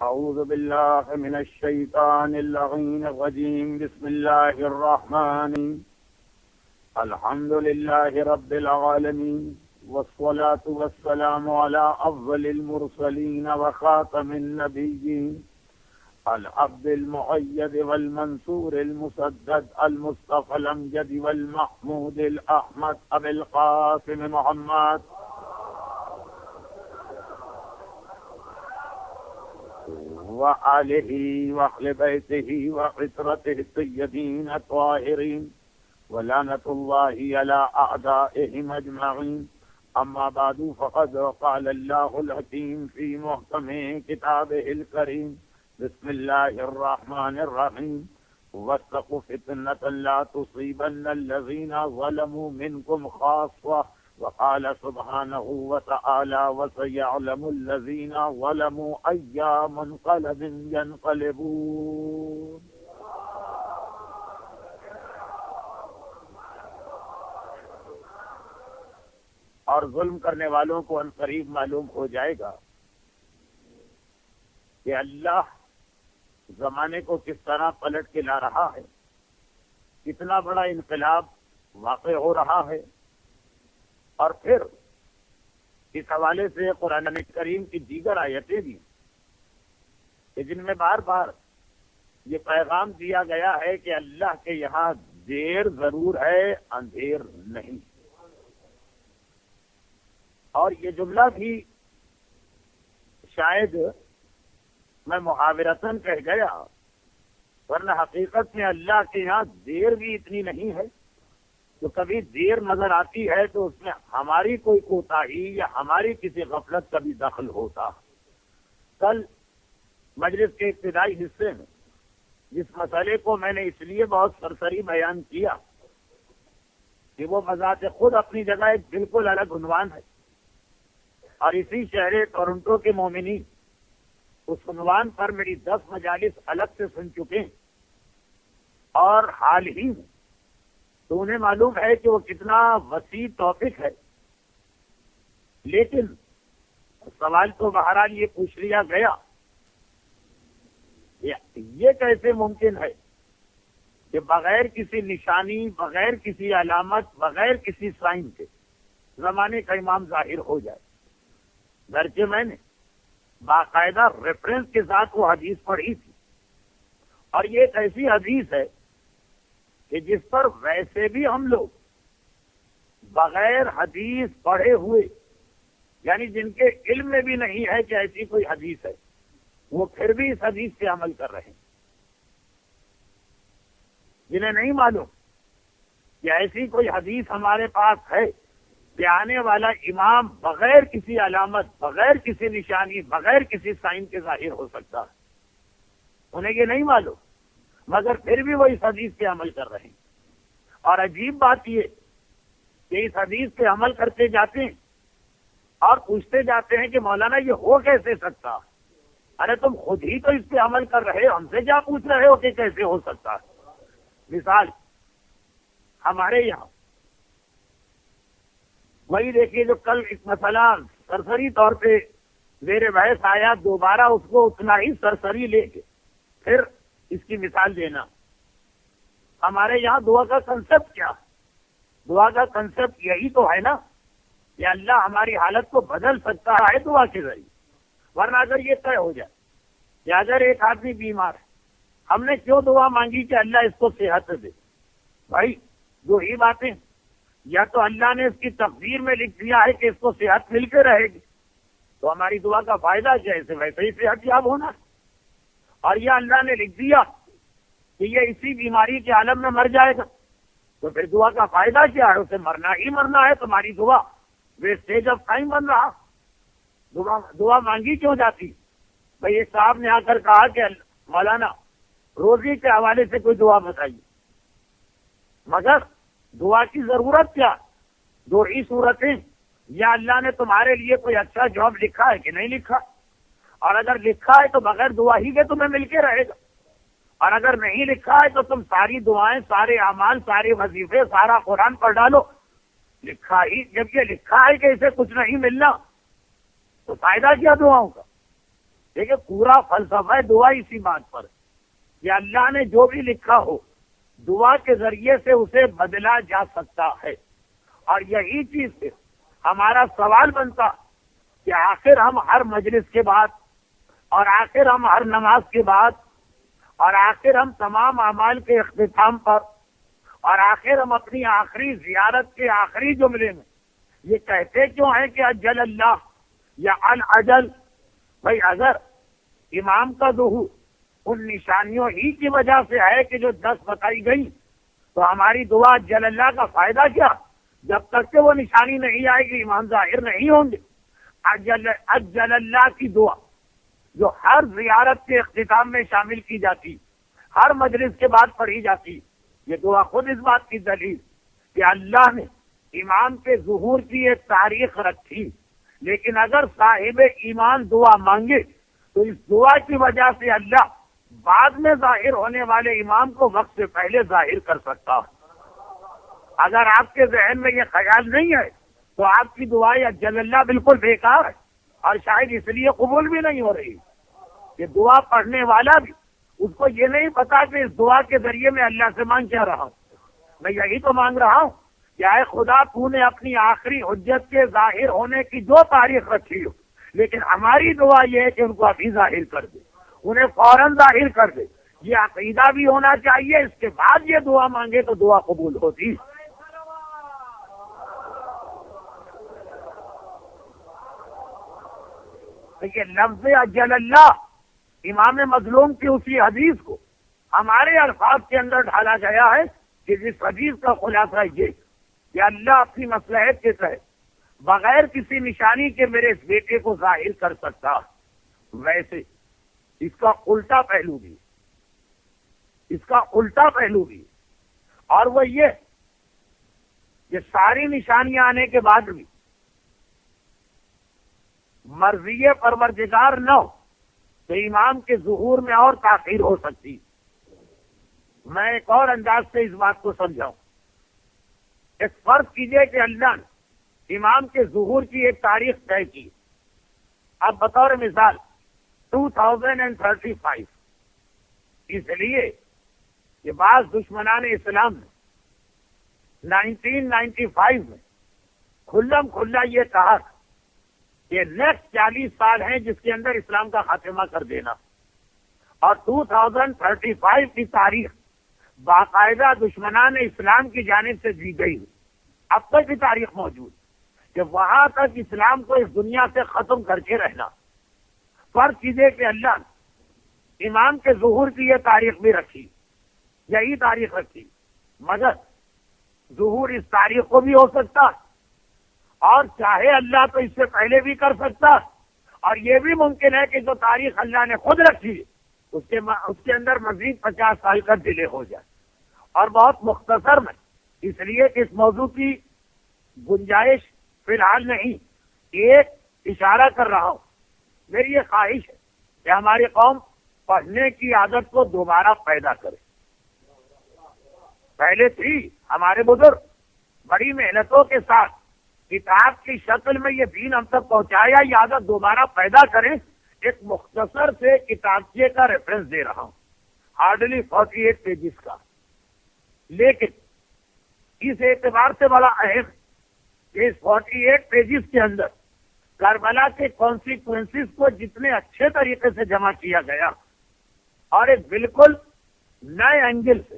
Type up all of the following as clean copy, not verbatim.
أعوذ بالله من الشيطان اللعين الرجيم. بسم الله الرحمن. الحمد لله رب العالمين، والصلاة والسلام على أفضل المرسلين وخاتم النبيين، العبد المؤيد والمنصور المسدد المصطفى الأمجد والمحمود الأحمد أبي القاسم محمد وآله وأهل بيته وعترته الطيبين الطاهرين، ولعنة الله على أعدائهم أجمعين. أما بعد، فقد قال الله الحكيم في محكم كتابه الكريم: بسم الله الرحمن الرحيم. واتقوا فتنة لا تصيبن الذين ظلموا منكم خاصة. وقال سبحانه وتعالى: وسيعلم الذين ظلموا أي منقلب ينقلبون. اور ظلم کرنے والوں کو ان قریب معلوم ہو جائے گا کہ اللہ زمانے کو کس طرح پلٹ کے لا رہا ہے، کتنا بڑا انقلاب واقع ہو رہا ہے. اور پھر اس حوالے سے قرآن کریم کی دیگر آیتیں بھی کہ جن میں بار بار یہ پیغام دیا گیا ہے کہ اللہ کے یہاں دیر ضرور ہے، اندھیر نہیں. اور یہ جملہ بھی شاید میں محاورتاً کہہ گیا، ورنہ حقیقت میں اللہ کے یہاں دیر بھی اتنی نہیں ہے. تو کبھی دیر نظر آتی ہے تو اس میں ہماری کوئی کوتاہی یا ہماری کسی غفلت کا بھی دخل ہوتا. کل مجلس کے ابتدائی حصے میں جس مسئلے کو میں نے اس لیے بہت سرسری بیان کیا کہ وہ بذات خود اپنی جگہ ایک بالکل الگ عنوان ہے، اور اسی شہر ٹورنٹو کے مومنین اس عنوان پر میری 10 مجالس الگ سے سن چکے ہیں، اور حال ہی میں تو انہیں معلوم ہے کہ وہ کتنا وسیع ٹاپک ہے. لیکن سوال تو بہرحال یہ پوچھ لیا گیا، یہ کیسے ممکن ہے کہ بغیر کسی نشانی، بغیر کسی علامت، بغیر کسی سائن کے زمانے کا امام ظاہر ہو جائے. گرچہ میں نے باقاعدہ ریفرنس کے ساتھ وہ حدیث پڑھی تھی، اور یہ ایک ایسی حدیث ہے کہ جس پر ویسے بھی ہم لوگ بغیر حدیث پڑھے ہوئے، یعنی جن کے علم میں بھی نہیں ہے کہ ایسی کوئی حدیث ہے، وہ پھر بھی اس حدیث پہ عمل کر رہے ہیں. جنہیں نہیں معلوم کہ ایسی کوئی حدیث ہمارے پاس ہے کہ آنے والا امام بغیر کسی علامت، بغیر کسی نشانی، بغیر کسی سائن کے ظاہر ہو سکتا ہے، انہیں یہ نہیں معلوم، مگر پھر بھی وہ اس حدیث پہ عمل کر رہے ہیں. اور عجیب بات یہ کہ اس حدیث پہ عمل کرتے جاتے ہیں اور پوچھتے جاتے ہیں کہ مولانا یہ ہو کیسے سکتا؟ ارے تم خود ہی تو اس پہ عمل کر رہے ہو، ہم سے کیا پوچھ رہے ہو کہ کیسے ہو سکتا ہے؟ مثال ہمارے یہاں وہی دیکھیے جو کل ایک مسئلہ سرسری طور پہ میرے بحث آیا، دوبارہ اس کو اتنا ہی سرسری لے کے پھر اس کی مثال دینا. ہمارے یہاں دعا کا کنسپٹ کیا؟ دعا کا کنسپٹ یہی تو ہے نا کہ اللہ ہماری حالت کو بدل سکتا ہے دعا کے ذریعے. ورنہ اگر یہ طے ہو جائے کہ اگر ایک آدمی بیمار ہے، ہم نے کیوں دعا مانگی کہ اللہ اس کو صحت دے؟ بھائی دو ہی باتیں، یا تو اللہ نے اس کی تقدیر میں لکھ دیا ہے کہ اس کو صحت مل کے رہے گی، تو ہماری دعا کا فائدہ جیسے ویسے ہی صحت یاب ہونا، اور یہ اللہ نے لکھ دیا کہ یہ اسی بیماری کے عالم میں مر جائے گا، تو پھر دعا کا فائدہ کیا ہے؟ اسے مرنا ہی مرنا ہے. تمہاری دعا ویسٹیج آف ٹائم بن رہا. دعا مانگی کیوں جاتی؟ بھائی ایک صاحب نے آ کر کہا کہ مولانا روزی کے حوالے سے کوئی دعا بتائیے، مگر دعا کی ضرورت کیا؟ دو ہی صورتیں، یا اللہ نے تمہارے لیے کوئی اچھا جاب لکھا ہے کہ نہیں لکھا، اور اگر لکھا ہے تو بغیر دعا ہی کے تمہیں مل کے رہے گا، اور اگر نہیں لکھا ہے تو تم ساری دعائیں، سارے اعمال، سارے وظیفے، سارا قرآن پڑھ ڈالو. لکھا ہی جب یہ لکھا ہے کہ اسے کچھ نہیں ملنا تو فائدہ کیا دعاؤں کا؟ دیکھیں پورا فلسفہ دعا اسی بات پر کہ اللہ نے جو بھی لکھا ہو دعا کے ذریعے سے اسے بدلا جا سکتا ہے. اور یہی چیز سے ہمارا سوال بنتا کہ آخر ہم ہر مجلس کے بعد اور آخر ہم ہر نماز کے بعد اور آخر ہم تمام اعمال کے اختتام پر اور آخر ہم اپنی آخری زیارت کے آخری جملے میں یہ کہتے کیوں ہیں کہ اجل اللہ یا الاجل؟ بھائی اگر امام کا ظہور ان نشانیوں ہی کی وجہ سے ہے کہ جو 10 بتائی گئی تو ہماری دعا اجل اللہ کا فائدہ کیا؟ جب تک کہ وہ نشانی نہیں آئے گی امام ظاہر نہیں ہوں گے. اجل اللہ کی دعا جو ہر زیارت کے اختتام میں شامل کی جاتی، ہر مجلس کے بعد پڑھی جاتی، یہ دعا خود اس بات کی دلیل کہ اللہ نے امام کے ظہور کی ایک تاریخ رکھی. لیکن اگر صاحب ایمان دعا مانگے تو اس دعا کی وجہ سے اللہ بعد میں ظاہر ہونے والے امام کو وقت سے پہلے ظاہر کر سکتا ہے. اگر آپ کے ذہن میں یہ خیال نہیں ہے تو آپ کی دعا اجل اللہ بالکل بیکار ہے اور شاید اس لیے قبول بھی نہیں ہو رہی. یہ دعا پڑھنے والا بھی اس کو یہ نہیں پتا کہ اس دعا کے ذریعے میں اللہ سے مانگ کیا رہا ہوں. میں یہی تو مانگ رہا ہوں کہ اے خدا تو نے اپنی آخری حجت کے ظاہر ہونے کی جو تاریخ رکھی ہو، لیکن ہماری دعا یہ ہے کہ ان کو ابھی ظاہر کر دے، انہیں فوراً ظاہر کر دے. یہ عقیدہ بھی ہونا چاہیے. اس کے بعد یہ دعا مانگے تو دعا قبول ہوتی. یہ لفظ اجل اللہ امام مظلوم کی اسی حدیث کو ہمارے الفاظ کے اندر ڈھالا گیا ہے کہ جس حدیث کا خلاصہ یہ کہ اللہ اپنی مصلحت کے تحت بغیر کسی نشانی کے میرے اس بیٹے کو ظاہر کر سکتا. ویسے اس کا الٹا پہلو بھی اور وہ یہ کہ ساری نشانیاں آنے کے بعد بھی مرضی پروردگار نہ ہو تو امام کے ظہور میں اور تاخیر ہو سکتی. میں ایک اور انداز سے اس بات کو سمجھاؤں. ایک فرض کیجئے کہ اللہ نے امام کے ظہور کی ایک تاریخ طے کی. اب بطور مثال 2035. اس لیے کہ بعض دشمنان اسلام نے 1995 میں کھلا یہ کہا کہ نیکسٹ 40 سال ہیں جس کے اندر اسلام کا خاتمہ کر دینا، اور 2035 کی تاریخ باقاعدہ دشمنان اسلام کی جانب سے دی گئی. اب تک کی تاریخ موجود کہ وہاں تک اسلام کو اس دنیا سے ختم کر کے رہنا. فرض کیجیے کہ اللہ نے امام کے ظہور کی یہ تاریخ بھی رکھی، یہی تاریخ رکھی، مگر ظہور اس تاریخ کو بھی ہو سکتا اور چاہے اللہ تو اس سے پہلے بھی کر سکتا، اور یہ بھی ممکن ہے کہ جو تاریخ اللہ نے خود رکھی اس کے اندر مزید 50 سال کا ڈیلے ہو جائے. اور بہت مختصر میں اس لیے کہ اس موضوع کی گنجائش فی الحال نہیں، ایک اشارہ کر رہا ہوں. میری یہ خواہش ہے کہ ہماری قوم پڑھنے کی عادت کو دوبارہ پیدا کرے. پہلے تھی ہمارے بزرگ بڑی محنتوں کے ساتھ کتاب کی شکل میں یہ دین ہم تک پہنچایا. یہ عادت دوبارہ پیدا کریں. ایک مختصر سے کتابچے کا ریفرنس دے رہا ہوں، ہارڈلی 48 پیجز کا، لیکن اس اعتبار سے بڑا اہم کہ اس 48 پیجز کے اندر کربلا کے کانسیکوینسز کو جتنے اچھے طریقے سے جمع کیا گیا اور ایک بالکل نئے اینگل سے،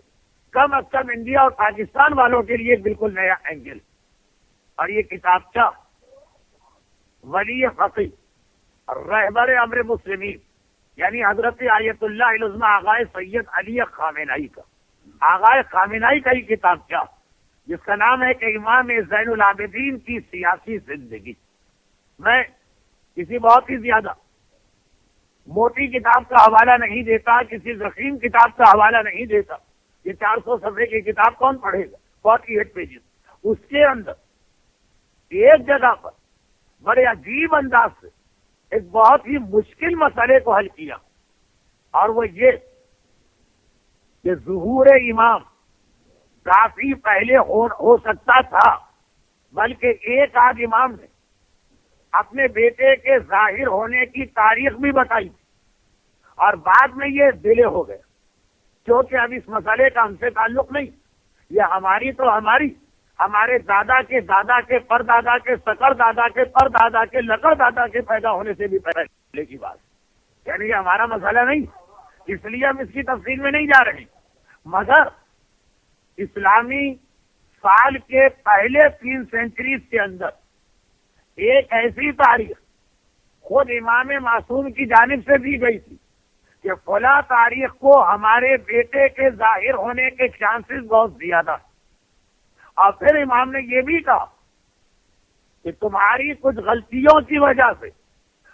کم از کم انڈیا اور پاکستان والوں کے لیے ایک بالکل نیا اینگل. اور یہ کتابچہ ولی فقیہ رہبر امر مسلمین یعنی حضرت آیت اللہ العظمی آغائے سید علی خامنہئی کا، آغائے خامنہئی کا ہی کتابچہ جس کا نام ہے کہ امام زین العابدین کی سیاسی زندگی. میں کسی بہت ہی زیادہ موٹی کتاب کا حوالہ نہیں دیتا، کسی ضخیم کتاب کا حوالہ نہیں دیتا. یہ 400 صفحے کی کتاب کون پڑھے گا؟ 48 پیجز. اس کے اندر ایک جگہ پر بڑے عجیب انداز سے ایک بہت ہی مشکل مسئلے کو حل کیا، اور وہ یہ کہ ظہور امام کافی پہلے ہو سکتا تھا، بلکہ ایک آدھ امام نے اپنے بیٹے کے ظاہر ہونے کی تاریخ بھی بتائی. اور بعد میں یہ ڈیلے ہو گئے، کیونکہ اب اس مسئلے کا ہم سے تعلق نہیں، یہ ہماری تو ہماری، ہمارے دادا کے دادا کے پر دادا کے سکر دادا کے پر دادا کے لکڑ دادا کے پیدا ہونے سے بھی پہلے کی بات، یعنی یہ ہمارا مسئلہ نہیں، اس لیے ہم اس کی تفصیل میں نہیں جا رہے، مگر اسلامی سال کے پہلے 3 سینچریز کے اندر ایک ایسی تاریخ خود امام معصوم کی جانب سے دی گئی تھی کہ فلاں تاریخ کو ہمارے بیٹے کے ظاہر ہونے کے چانسز بہت زیادہ، اور پھر امام نے یہ بھی کہا کہ تمہاری کچھ غلطیوں کی وجہ سے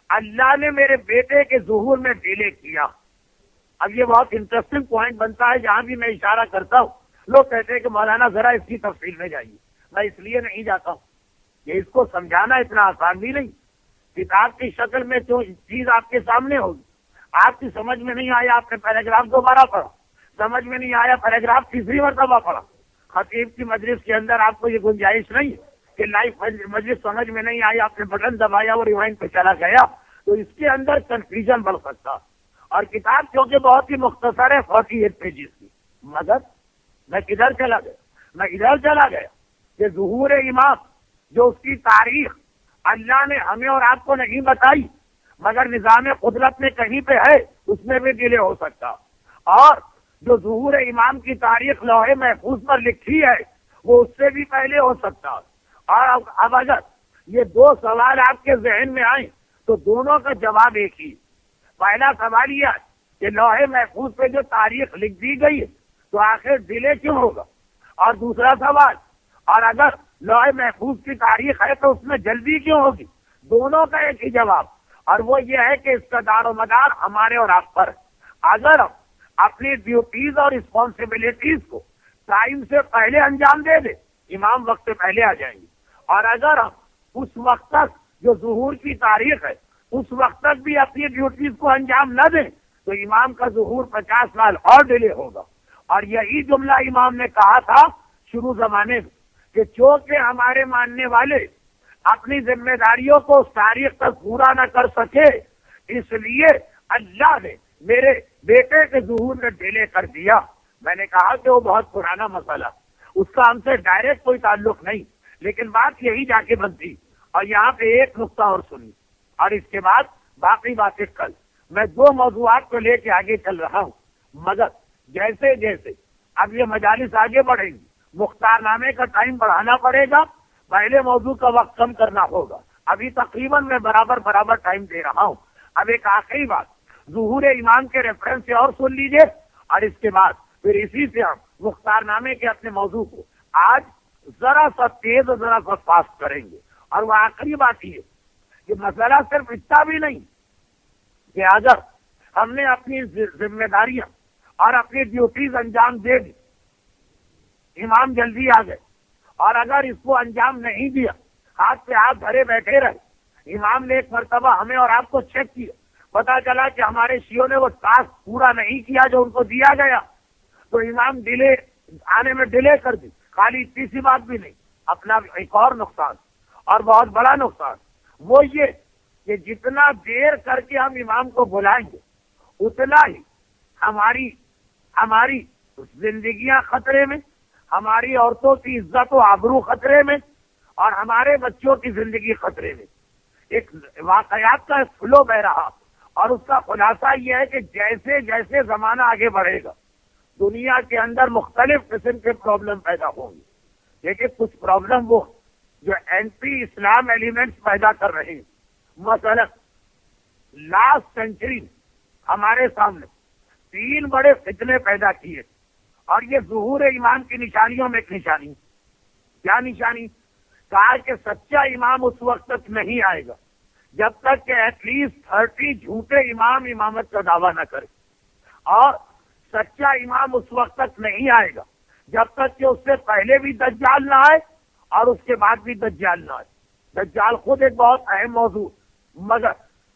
اللہ نے میرے بیٹے کے ظہور میں ڈیلے کیا۔ اب یہ بہت انٹرسٹنگ پوائنٹ بنتا ہے، جہاں بھی میں اشارہ کرتا ہوں لوگ کہتے ہیں کہ مولانا ذرا اس کی تفصیل میں جائیے، میں اس لیے نہیں جاتا ہوں کہ اس کو سمجھانا اتنا آسان بھی نہیں، کتاب کی شکل میں جو چیز آپ کے سامنے ہوگی، آپ کی سمجھ میں نہیں آیا آپ نے پیراگراف دوبارہ پڑھا، سمجھ میں نہیں آیا پیراگراف تیسری مرتبہ پڑھا، خطیب کی مجلس کے اندر آپ کو یہ گنجائش نہیں کہ لائف مجلس سمجھ میں نہیں آئی، آپ نے بٹن دبایا وہ ریوائنڈ پہ چلا گیا، تو اس کے اندر کنفیوژن بڑھ سکتا، اور کتاب کیونکہ بہت ہی مختصر ہے 48 پیجز کی، مگر میں کدھر چلا گیا، میں ادھر چلا گیا کہ ظہور امام جو اس کی تاریخ اللہ نے ہمیں اور آپ کو نہیں بتائی، مگر نظام قدرت میں کہیں پہ ہے، اس میں بھی ڈیلے ہو سکتا، اور جو ظہور امام کی تاریخ لوح محفوظ پر لکھی ہے وہ اس سے بھی پہلے ہو سکتا، اور اب اگر یہ 2 سوال آپ کے ذہن میں آئیں تو دونوں کا جواب ایک ہی، پہلا سوال یہ ہے کہ لوح محفوظ پہ جو تاریخ لکھ دی گئی ہے تو آخر ڈیلے کیوں ہوگا، اور دوسرا سوال، اور اگر لوح محفوظ کی تاریخ ہے تو اس میں جلدی کیوں ہوگی، دونوں کا ایک ہی جواب، اور وہ یہ ہے کہ اس کا دار و مدار ہمارے اور آپ پر، اگر ہم اپنی ڈیوٹیز اور رسپانسبلٹیز کو ٹائم سے پہلے انجام دے دیں امام وقت سے پہلے آ جائیں گے، اور اگر ہم اس وقت تک جو ظہور کی تاریخ ہے اس وقت تک بھی اپنی ڈیوٹیز کو انجام نہ دیں تو امام کا ظہور 50 سال اور ڈیلے ہوگا، اور یہی جملہ امام نے کہا تھا شروع زمانے میں کہ چونکہ ہمارے ماننے والے اپنی ذمہ داریوں کو اس تاریخ تک پورا نہ کر سکے، اس لیے اللہ نے میرے بیٹے کے ظہور میں ڈیلے کر دیا۔ میں نے کہا کہ وہ بہت پرانا مسئلہ، اس کا ہم سے ڈائریکٹ کوئی تعلق نہیں، لیکن بات یہی جا کے بنتی، اور یہاں پہ ایک نقطہ اور سنی، اور اس کے بعد باقی باتیں کل، میں 2 موضوعات کو لے کے آگے چل رہا ہوں، مگر جیسے جیسے اب یہ مجالس آگے بڑھیں گی مختار نامے کا ٹائم بڑھانا پڑے گا، پہلے موضوع کا وقت کم کرنا ہوگا، ابھی تقریباً میں برابر ٹائم دے رہا ہوں۔ اب ایک آخری بات ظہور امام کے ریفرنس سے اور سن لیجئے، اور اس کے بعد پھر اسی سے ہم مختار نامے کے اپنے موضوع کو آج ذرا سا تیز اور ذرا سا فاسٹ کریں گے، اور وہ آخری بات یہ کہ مسئلہ صرف اتنا بھی نہیں کہ اگر ہم نے اپنی ذمہ داریاں اور اپنی ڈیوٹیز انجام دے دی، امام جلدی آ گئے، اور اگر اس کو انجام نہیں دیا، ہاتھ پہ ہاتھ دھرے بیٹھے رہے، امام نے ایک مرتبہ ہمیں اور آپ کو چیک کیا، پتا چلا کہ ہمارے شیعوں نے وہ ٹاسک پورا نہیں کیا جو ان کو دیا گیا، تو امام ڈیلے آنے میں ڈیلے کر دی، خالی اتنی سی بات بھی نہیں، اپنا ایک اور نقصان اور بہت بڑا نقصان وہ یہ کہ جتنا دیر کر کے ہم امام کو بلائیں گے اتنا ہی ہماری زندگیاں خطرے میں، ہماری عورتوں کی عزت و آبرو خطرے میں، اور ہمارے بچوں کی زندگی خطرے میں۔ ایک واقعات کا فلو بہ رہا، اور اس کا خلاصہ یہ ہے کہ جیسے جیسے زمانہ آگے بڑھے گا دنیا کے اندر مختلف قسم کے پرابلم پیدا ہوں گے، لیکن کچھ پرابلم وہ جو اینٹی اسلام ایلیمنٹس پیدا کر رہے ہیں، مثلا لاسٹ سینچری ہمارے سامنے 3 بڑے فتنے پیدا کیے، اور یہ ظہور امام کی نشانیوں میں ایک نشانی، کیا نشانی؟ کہا کہ سچا امام اس وقت تک نہیں آئے گا جب تک کہ ایٹ لیسٹ 30 جھوٹے امام امامت کا دعویٰ نہ کرے، اور سچا امام اس وقت تک نہیں آئے گا جب تک کہ اس سے پہلے بھی دجال نہ آئے اور اس کے بعد بھی دجال نہ آئے۔ دجال خود ایک بہت اہم موضوع، مگر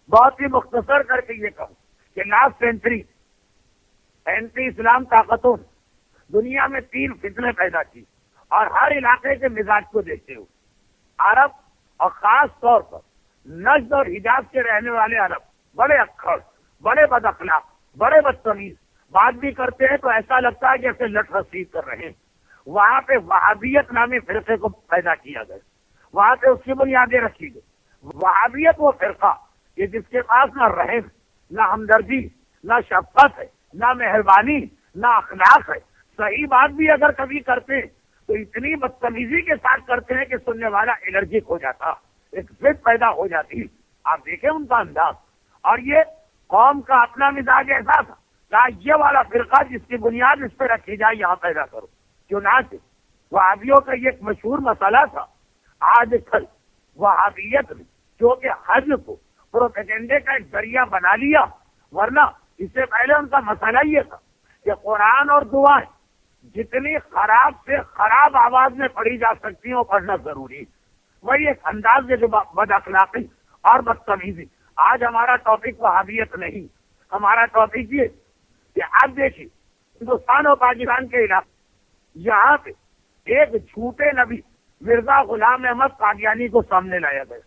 بہت ہی مختصر کر کے یہ کہوں کہ لاسٹ سینچری اینٹی اسلام طاقتوں نے دنیا میں 3 فتنے پیدا کی، اور ہر علاقے کے مزاج کو دیکھتے ہوئے عرب اور خاص طور پر نجد اور حجاز کے رہنے والے عرب بڑے اکھڑ، بڑے بد اخلاق، بڑے بدتمیز، بات بھی کرتے ہیں تو ایسا لگتا ہے جیسے لٹ رسید کر رہے ہیں۔ وہاں پہ وہابیت نامی فرقے کو پیدا کیا گیا، وہاں پہ اس کی بنیادیں رکھی گئی۔ وہابیت وہ فرقہ کہ جس کے پاس نہ رحم، نہ ہمدردی، نہ شفقت ہے، نہ مہربانی، نہ اخلاق ہے۔ صحیح بات بھی اگر کبھی کرتے ہیں تو اتنی بدتمیزی کے ساتھ کرتے ہیں کہ سننے والا الرجک ہو جاتا، ایک ضد پیدا ہو جاتی۔ آپ دیکھیں ان کا انداز۔ اور یہ قوم کا اپنا مزاج ایسا تھا کہ یہ والا فرقہ جس کی بنیاد اس پہ رکھی جائے یہاں پیدا کرو۔ چنانچہ وہابیوں کا یہ ایک مشہور مسئلہ تھا۔ آج کل وہابیت نے جو کہ حج کو پروپیگنڈے کا ایک ذریعہ بنا لیا، ورنہ اس سے پہلے ان کا مسئلہ یہ تھا کہ قرآن اور دعائیں جتنی خراب سے خراب آواز میں پڑھی جا سکتی ہیں وہ پڑھنا ضروری۔ وہی ایک انداز ہے جو بد اخلاقی اور بدتمیزی۔ آج ہمارا ٹاپک وہابیت نہیں، ہمارا ٹاپک یہ کہ آپ دیکھیے ہندوستان اور پاکستان کے علاقے، یہاں پہ ایک جھوٹے نبی مرزا غلام احمد قادیانی کو سامنے لایا گیا،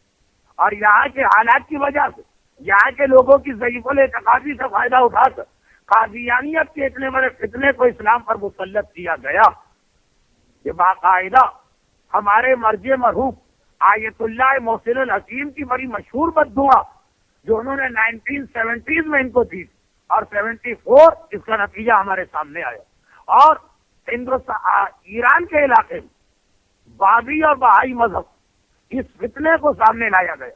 اور یہاں کے حالات کی وجہ سے، یہاں کے لوگوں کی ضعیف الاعتقادی سے فائدہ اٹھا کر قادیانیت کے اتنے بڑے فتنے کو اسلام پر مسلط کیا گیا کہ باقاعدہ ہمارے مرجع مرحوم آیت اللہ محسن الحکیم کی بڑی مشہور بددعا جو انہوں نے 1970s میں ان کو دی، اور 74 اس کا نتیجہ ہمارے سامنے آیا۔ اور ایران کے علاقے میں بابی اور بہائی مذہب اس فتنے کو سامنے لایا گیا،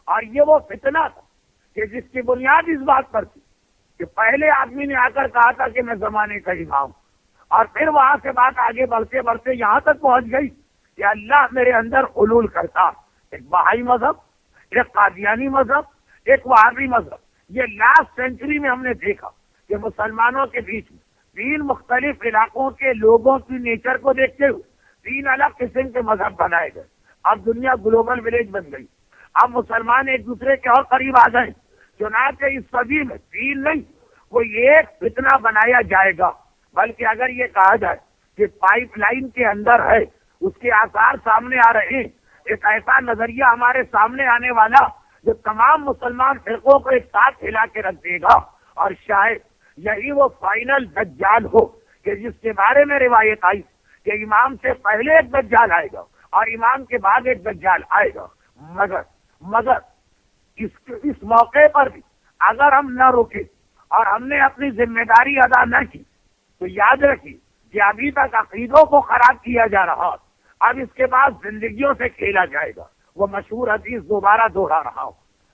اور یہ وہ فتنہ تھا کہ جس کی بنیاد اس بات پر تھی کہ پہلے آدمی نے آ کر کہا تھا کہ میں زمانے کا امام، اور پھر وہاں سے بات آگے بڑھتے بڑھتے یہاں تک پہنچ گئی کہ اللہ میرے اندر حلول کرتا۔ ایک بہائی مذہب، ایک قادیانی مذہب، ایک وہابی مذہب۔ یہ لاسٹ سینچری میں ہم نے دیکھا کہ مسلمانوں کے بیچ میں تین مختلف علاقوں کے لوگوں کی نیچر کو دیکھتے ہوئے تین الگ قسم کے مذہب بنائے گئے۔ اب دنیا گلوبل ولیج بن گئی، اب مسلمان ایک دوسرے کے اور قریب آ گئے۔ چنانچہ اس صدی میں تین نہیں، کوئی ایک فتنہ بنایا جائے گا، بلکہ اگر یہ کہا جائے کہ پائپ لائن کے اندر ہے، اس کے آثار سامنے آ رہے ہیں، ایک ایسا نظریہ ہمارے سامنے آنے والا جو تمام مسلمان فرقوں کو ایک ساتھ ہلا کے رکھ دے گا، اور شاید یہی وہ فائنل دجال ہو کہ جس کے بارے میں روایت آئی کہ امام سے پہلے ایک دجال آئے گا اور امام کے بعد ایک دجال آئے گا۔ مگر اس موقع پر بھی اگر ہم نہ روکے اور ہم نے اپنی ذمہ داری ادا نہ کی تو یاد رکھیے کہ ابھی تک عقیدوں کو خراب کیا جا رہا، اب اس کے بعد زندگیوں سے کھیلا جائے گا۔ وہ مشہور حدیث دوبارہ دوہرا رہا ہوں۔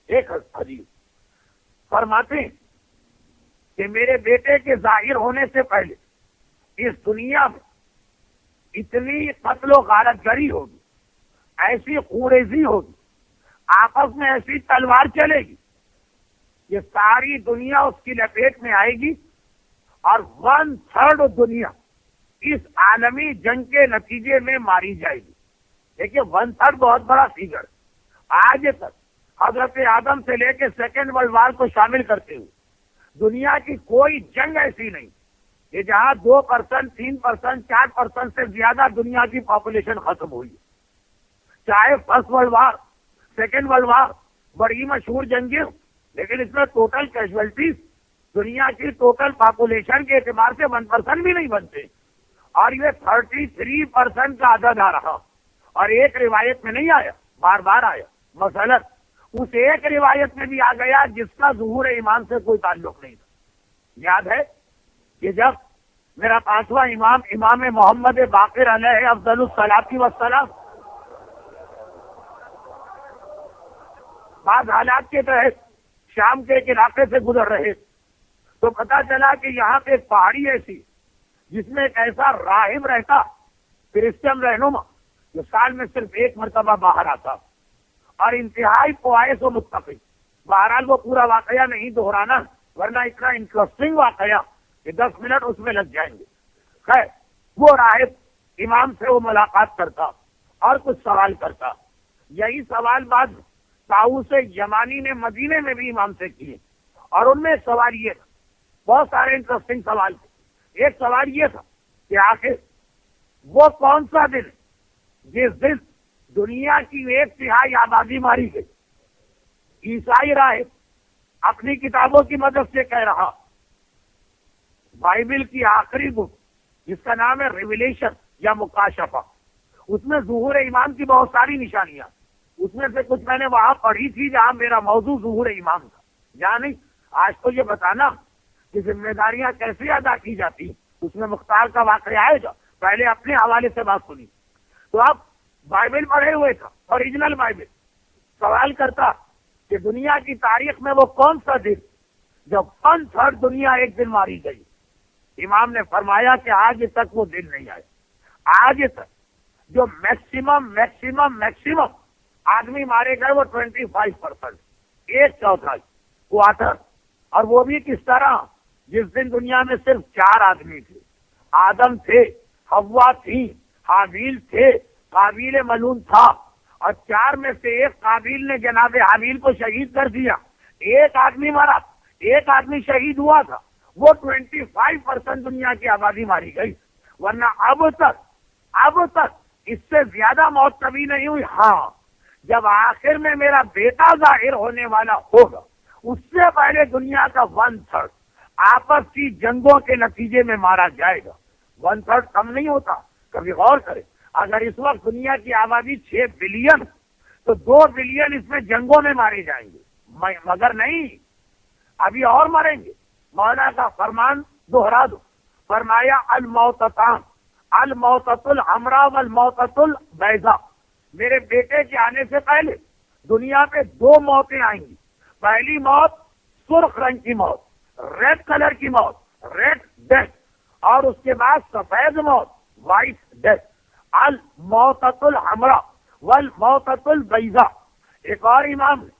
ایک حدیث فرماتے ہیں کہ میرے بیٹے کے ظاہر ہونے سے پہلے اس دنیا میں اتنی قتل و غارت گری ہوگی، ایسی خوریزی ہوگی، آپس میں ایسی تلوار چلے گی کہ ساری دنیا اس کی لپیٹ میں آئے گی، اور 1/3 دنیا اس عالمی جنگ کے نتیجے میں ماری جائے گی۔ دیکھیے 1/3 بہت بڑا فیگر۔ آج تک حضرت آدم سے لے کے سیکنڈ ورلڈ وار کو شامل کرتے ہوئے دنیا کی کوئی جنگ ایسی نہیں کہ جہاں 2%، 3%، 4% سے زیادہ دنیا کی پاپولیشن ختم ہوئی۔ چاہے first world war, second world war بڑی مشہور جنگیں، لیکن اس میں ٹوٹل کیجویلٹیز دنیا کی ٹوٹل پاپولیشن کے اعتبار سے 1% بھی نہیں بنتے، اور یہ 33% کا عدد آ رہا، اور ایک روایت میں نہیں آیا، بار بار آیا۔ مثلا اس ایک روایت میں بھی آ گیا جس کا ظہور ایمان سے کوئی تعلق نہیں تھا۔ یاد ہے کہ جب میرا 5واں امام، امام محمد باقر علیہ افضل الصلاۃ والسلام بعض حالات کے تحت شام کے ایک علاقے سے گزر رہے تو پتا چلا کہ یہاں پہ ایک پہاڑی ایسی جس میں ایک ایسا راہب رہتا، کرسچن رہنما، جو سال میں صرف ایک مرتبہ باہر آتا، اور انتہائی خواہش و متقی۔ بہرحال وہ پورا واقعہ نہیں دہرانا ورنہ اتنا انٹرسٹنگ واقعہ کہ 10 منٹ اس میں لگ جائیں گے۔ خیر، وہ راہب امام سے وہ ملاقات کرتا اور کچھ سوال کرتا۔ یہی سوال بعد طاؤس یمانی نے مدینے میں بھی امام سے کیے، اور ان میں ایک سوال یہ تھا، بہت سارے انٹرسٹنگ سوال تھے۔ ایک سوال یہ تھا کہ آخر وہ کون سا دن جس دن دنیا کی 1/3 آبادی ماری گئی؟ عیسائی راہب اپنی کتابوں کی مدد سے کہہ رہا بائبل کی آخری بک جس کا نام ہے ریویلیشن یا مکاشفہ، اس میں ظہور ایمان کی بہت ساری نشانیاں، اس میں سے کچھ میں نے وہاں پڑھی تھی جہاں میرا موضوع ظہور ایمان تھا، جہاں نہیں آج تو یہ بتانا کہ ذمہ داریاں کیسے ادا کی جاتی، اس میں مختار کا واقعہ آئے گا، پہلے اپنے حوالے سے بات سنی۔ تو آپ بائبل پڑھے ہوئے تھا، اوریجنل بائبل، سوال کرتا کہ دنیا کی تاریخ میں وہ کون سا دن جب 1/3 دنیا ایک دن ماری گئی؟ امام نے فرمایا کہ آج تک وہ دن نہیں آئے، آج تک جو میکسیمم آدمی مارے گئے وہ 25%، 1/4 کوارٹر، اور وہ بھی کس طرح؟ جس دن دنیا میں صرف 4 آدمی تھے، آدم تھے، حوا تھی، حابیل تھے، قابیل ملون تھا، اور 4 میں سے ایک قابیل نے جناب حابیل کو شہید کر دیا، ایک آدمی مرا، ایک آدمی شہید ہوا تھا، وہ 25% دنیا کی آبادی ماری گئی، ورنہ اب تک اس سے زیادہ موت کبھی نہیں ہوئی۔ ہاں، جب آخر میں میرا بیٹا ظاہر ہونے والا ہوگا اس سے پہلے دنیا کا 1/3 آپس کی جنگوں کے نتیجے میں مارا جائے گا۔ 1/3 کم نہیں ہوتا، کبھی غور کریں، اگر اس وقت دنیا کی آبادی 6 بلین تو 2 بلین اس میں جنگوں میں مارے جائیں گے، مگر نہیں، ابھی اور مریں گے۔ مولا کا فرمان دوہرا دو، فرمایا الموتتان، الموتۃ الحمراء والموتۃ البیضاء، میرے بیٹے کے آنے سے پہلے دنیا پہ 2 موتیں آئیں گی، پہلی موت سرخ رنگ کی موت، ریڈ کلر کی موت، ریڈ ڈیتھ، اور اس کے بعد سفید موت، وائٹ ڈیتھ، الموتۃ الحمراء والموتۃ البیضاء۔ ایک اور امام نے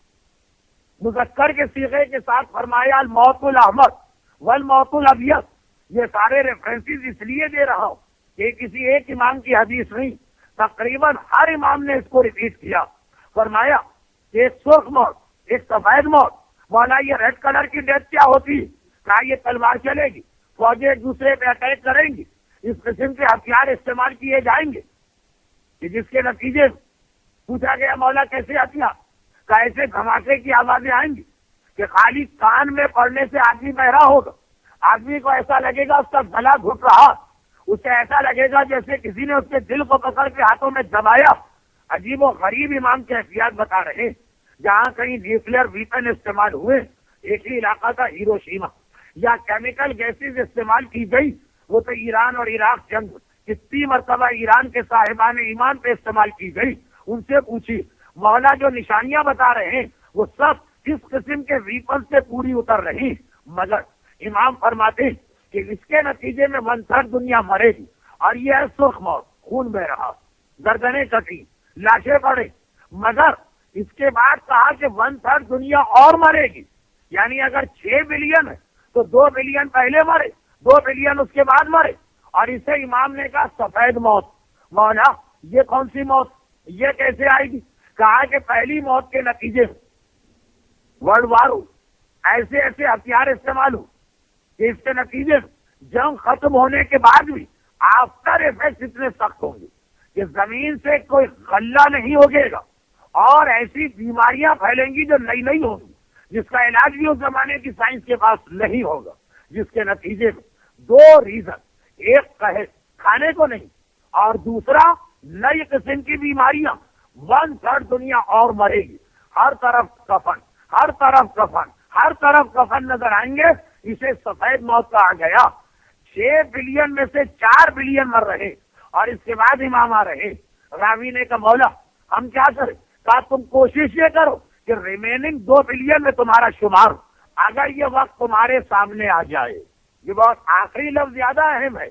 مذکر کے صیغے کے ساتھ فرمایا الموت الاحمر والموت الابیض۔ یہ سارے ریفرنسز اس لیے دے رہا ہوں کہ کسی ایک امام کی حدیث نہیں، تقریباً ہر امام نے اس کو ریپیٹ کیا، فرمایا کہ ایک سرخ موت، ایک سفید موت۔ مولا یہ ریڈ کلر کی ڈیتھ کیا ہوتی؟ کہا یہ تلوار چلے گی، فوجیں ایک دوسرے پہ اٹیک کریں گی، اس قسم کے ہتھیار استعمال کیے جائیں گے کہ جس کے نتیجے پوچھا گیا مولا کیسے ہتھیار؟ کیسے دھماکے کی آوازیں آئیں گی کہ خالی کان میں پڑنے سے آدمی بہرا ہوگا، آدمی کو ایسا لگے گا اس کا گلا گھٹ رہا، اسے ایسا لگے گا جیسے کسی نے اس کے دل کو پکڑ کے ہاتھوں میں دبایا۔ عجیب و غریب امام کے احتیاط بتا رہے ہیں، جہاں کہیں نیوکلیر ویپن استعمال ہوئے، ایک ہی علاقہ تھا ہیروشیما، یا کیمیکل گیسز استعمال کی گئی، وہ تو ایران اور عراق جنگ کتنی مرتبہ ایران کے صاحبان ایمان پہ استعمال کی گئی، ان سے پوچھی مولا جو نشانیاں بتا رہے ہیں وہ سب اس قسم کے ویپن سے پوری اتر رہی، مگر امام فرماتے ہیں کہ اس کے نتیجے میں 1/3 دنیا مرے گی، اور یہ ہے سرخ موت، خون بہ رہا، گردنیں کٹی، لاشیں پڑے، مگر اس کے بعد کہا کہ 1/3 دنیا اور مرے گی، یعنی اگر 6 بلین ہے تو 2 بلین پہلے مرے، 2 بلین اس کے بعد مرے، اور اسے امام نے کہا سفید موت۔ مولا یہ کون سی موت، یہ کیسے آئے گی؟ کہا کہ پہلی موت کے نتیجے میں ورلڈ وار ہو، ایسے ہتھیار استعمال ہو کہ اس کے نتیجے میں جنگ ختم ہونے کے بعد بھی آفٹر افیکٹ اتنے سخت ہوں گے کہ زمین سے کوئی غلہ نہیں ہوگے گا، اور ایسی بیماریاں پھیلیں گی جو نئی ہوں گی، جس کا علاج بھی اس زمانے کی سائنس کے پاس نہیں ہوگا، جس کے نتیجے میں 2 ریزن، ایک کھانے کو نہیں، اور دوسرا نئی قسم کی بیماریاں، 1/3 دنیا اور مرے گی، ہر طرف کفن، ہر طرف کفن، ہر طرف کفن نظر آئیں گے، اسے سفید موت کہا گیا۔ 6 بلین میں سے 4 بلین مر رہے، اور اس کے بعد امام آ رہے، راوی نے کہا مولا ہم کیا کریں؟ کہا تم کوشش یہ کرو کہ ریمیننگ 2 بلین میں تمہارا شمار ہو، اگر یہ وقت تمہارے سامنے آ جائے، یہ بہت آخری لفظ زیادہ اہم ہے،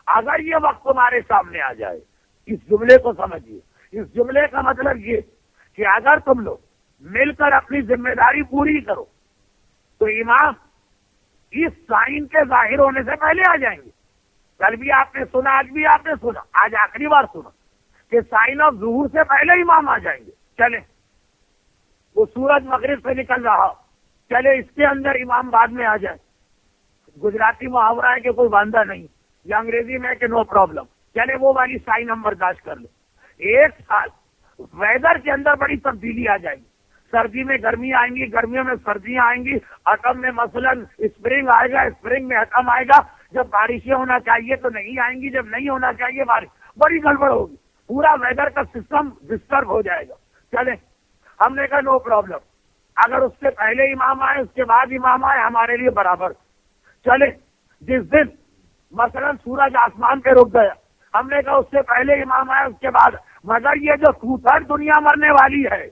اگر یہ وقت تمہارے سامنے آ جائے، اس جملے کو سمجھیے، اس جملے کا مطلب یہ کہ اگر تم لوگ مل کر اپنی ذمہ داری پوری کرو تو امام اس سائن کے ظاہر ہونے سے پہلے آ جائیں گے۔ کل بھی آپ نے سنا، آج بھی آپ نے سنا، آج آخری بار سنا کہ سائن آف ظہور سے پہلے امام آ جائیں گے۔ چلے وہ سورج مغرب سے نکل رہا، چلے اس کے اندر امام بعد میں آ جائے۔ گجراتی محاورہ ہے کہ کوئی باندھا نہیں، یا انگریزی میں کہ نو پرابلم، چلے وہ والی سائن ہم برداشت کر لیں۔ 1 سال ویدر کے اندر بڑی تبدیلی آ جائے گی، سردی میں گرمیاں آئیں گی، گرمیوں میں سردیاں آئیں گی، آٹم میں مثلا اسپرنگ آئے گا، اسپرنگ میں آٹم آئے گا، جب بارشیں ہونا چاہیے تو نہیں آئیں گی، جب نہیں ہونا چاہیے بارش، بڑی گڑبڑ ہوگی، پورا ویدر کا سسٹم ڈسٹرب ہو جائے گا۔ چلے ہم نے کہا نو پرابلم، اگر اس سے پہلے امام آئے اس کے بعد امام آئے ہمارے لیے برابر۔ چلے جس دن مثلا سورج آسمان پہ رک گیا، ہم نے کہا اس سے پہلے امام آئے اس کے بعد، مگر یہ جو 2/3 دنیا مرنے والی ہے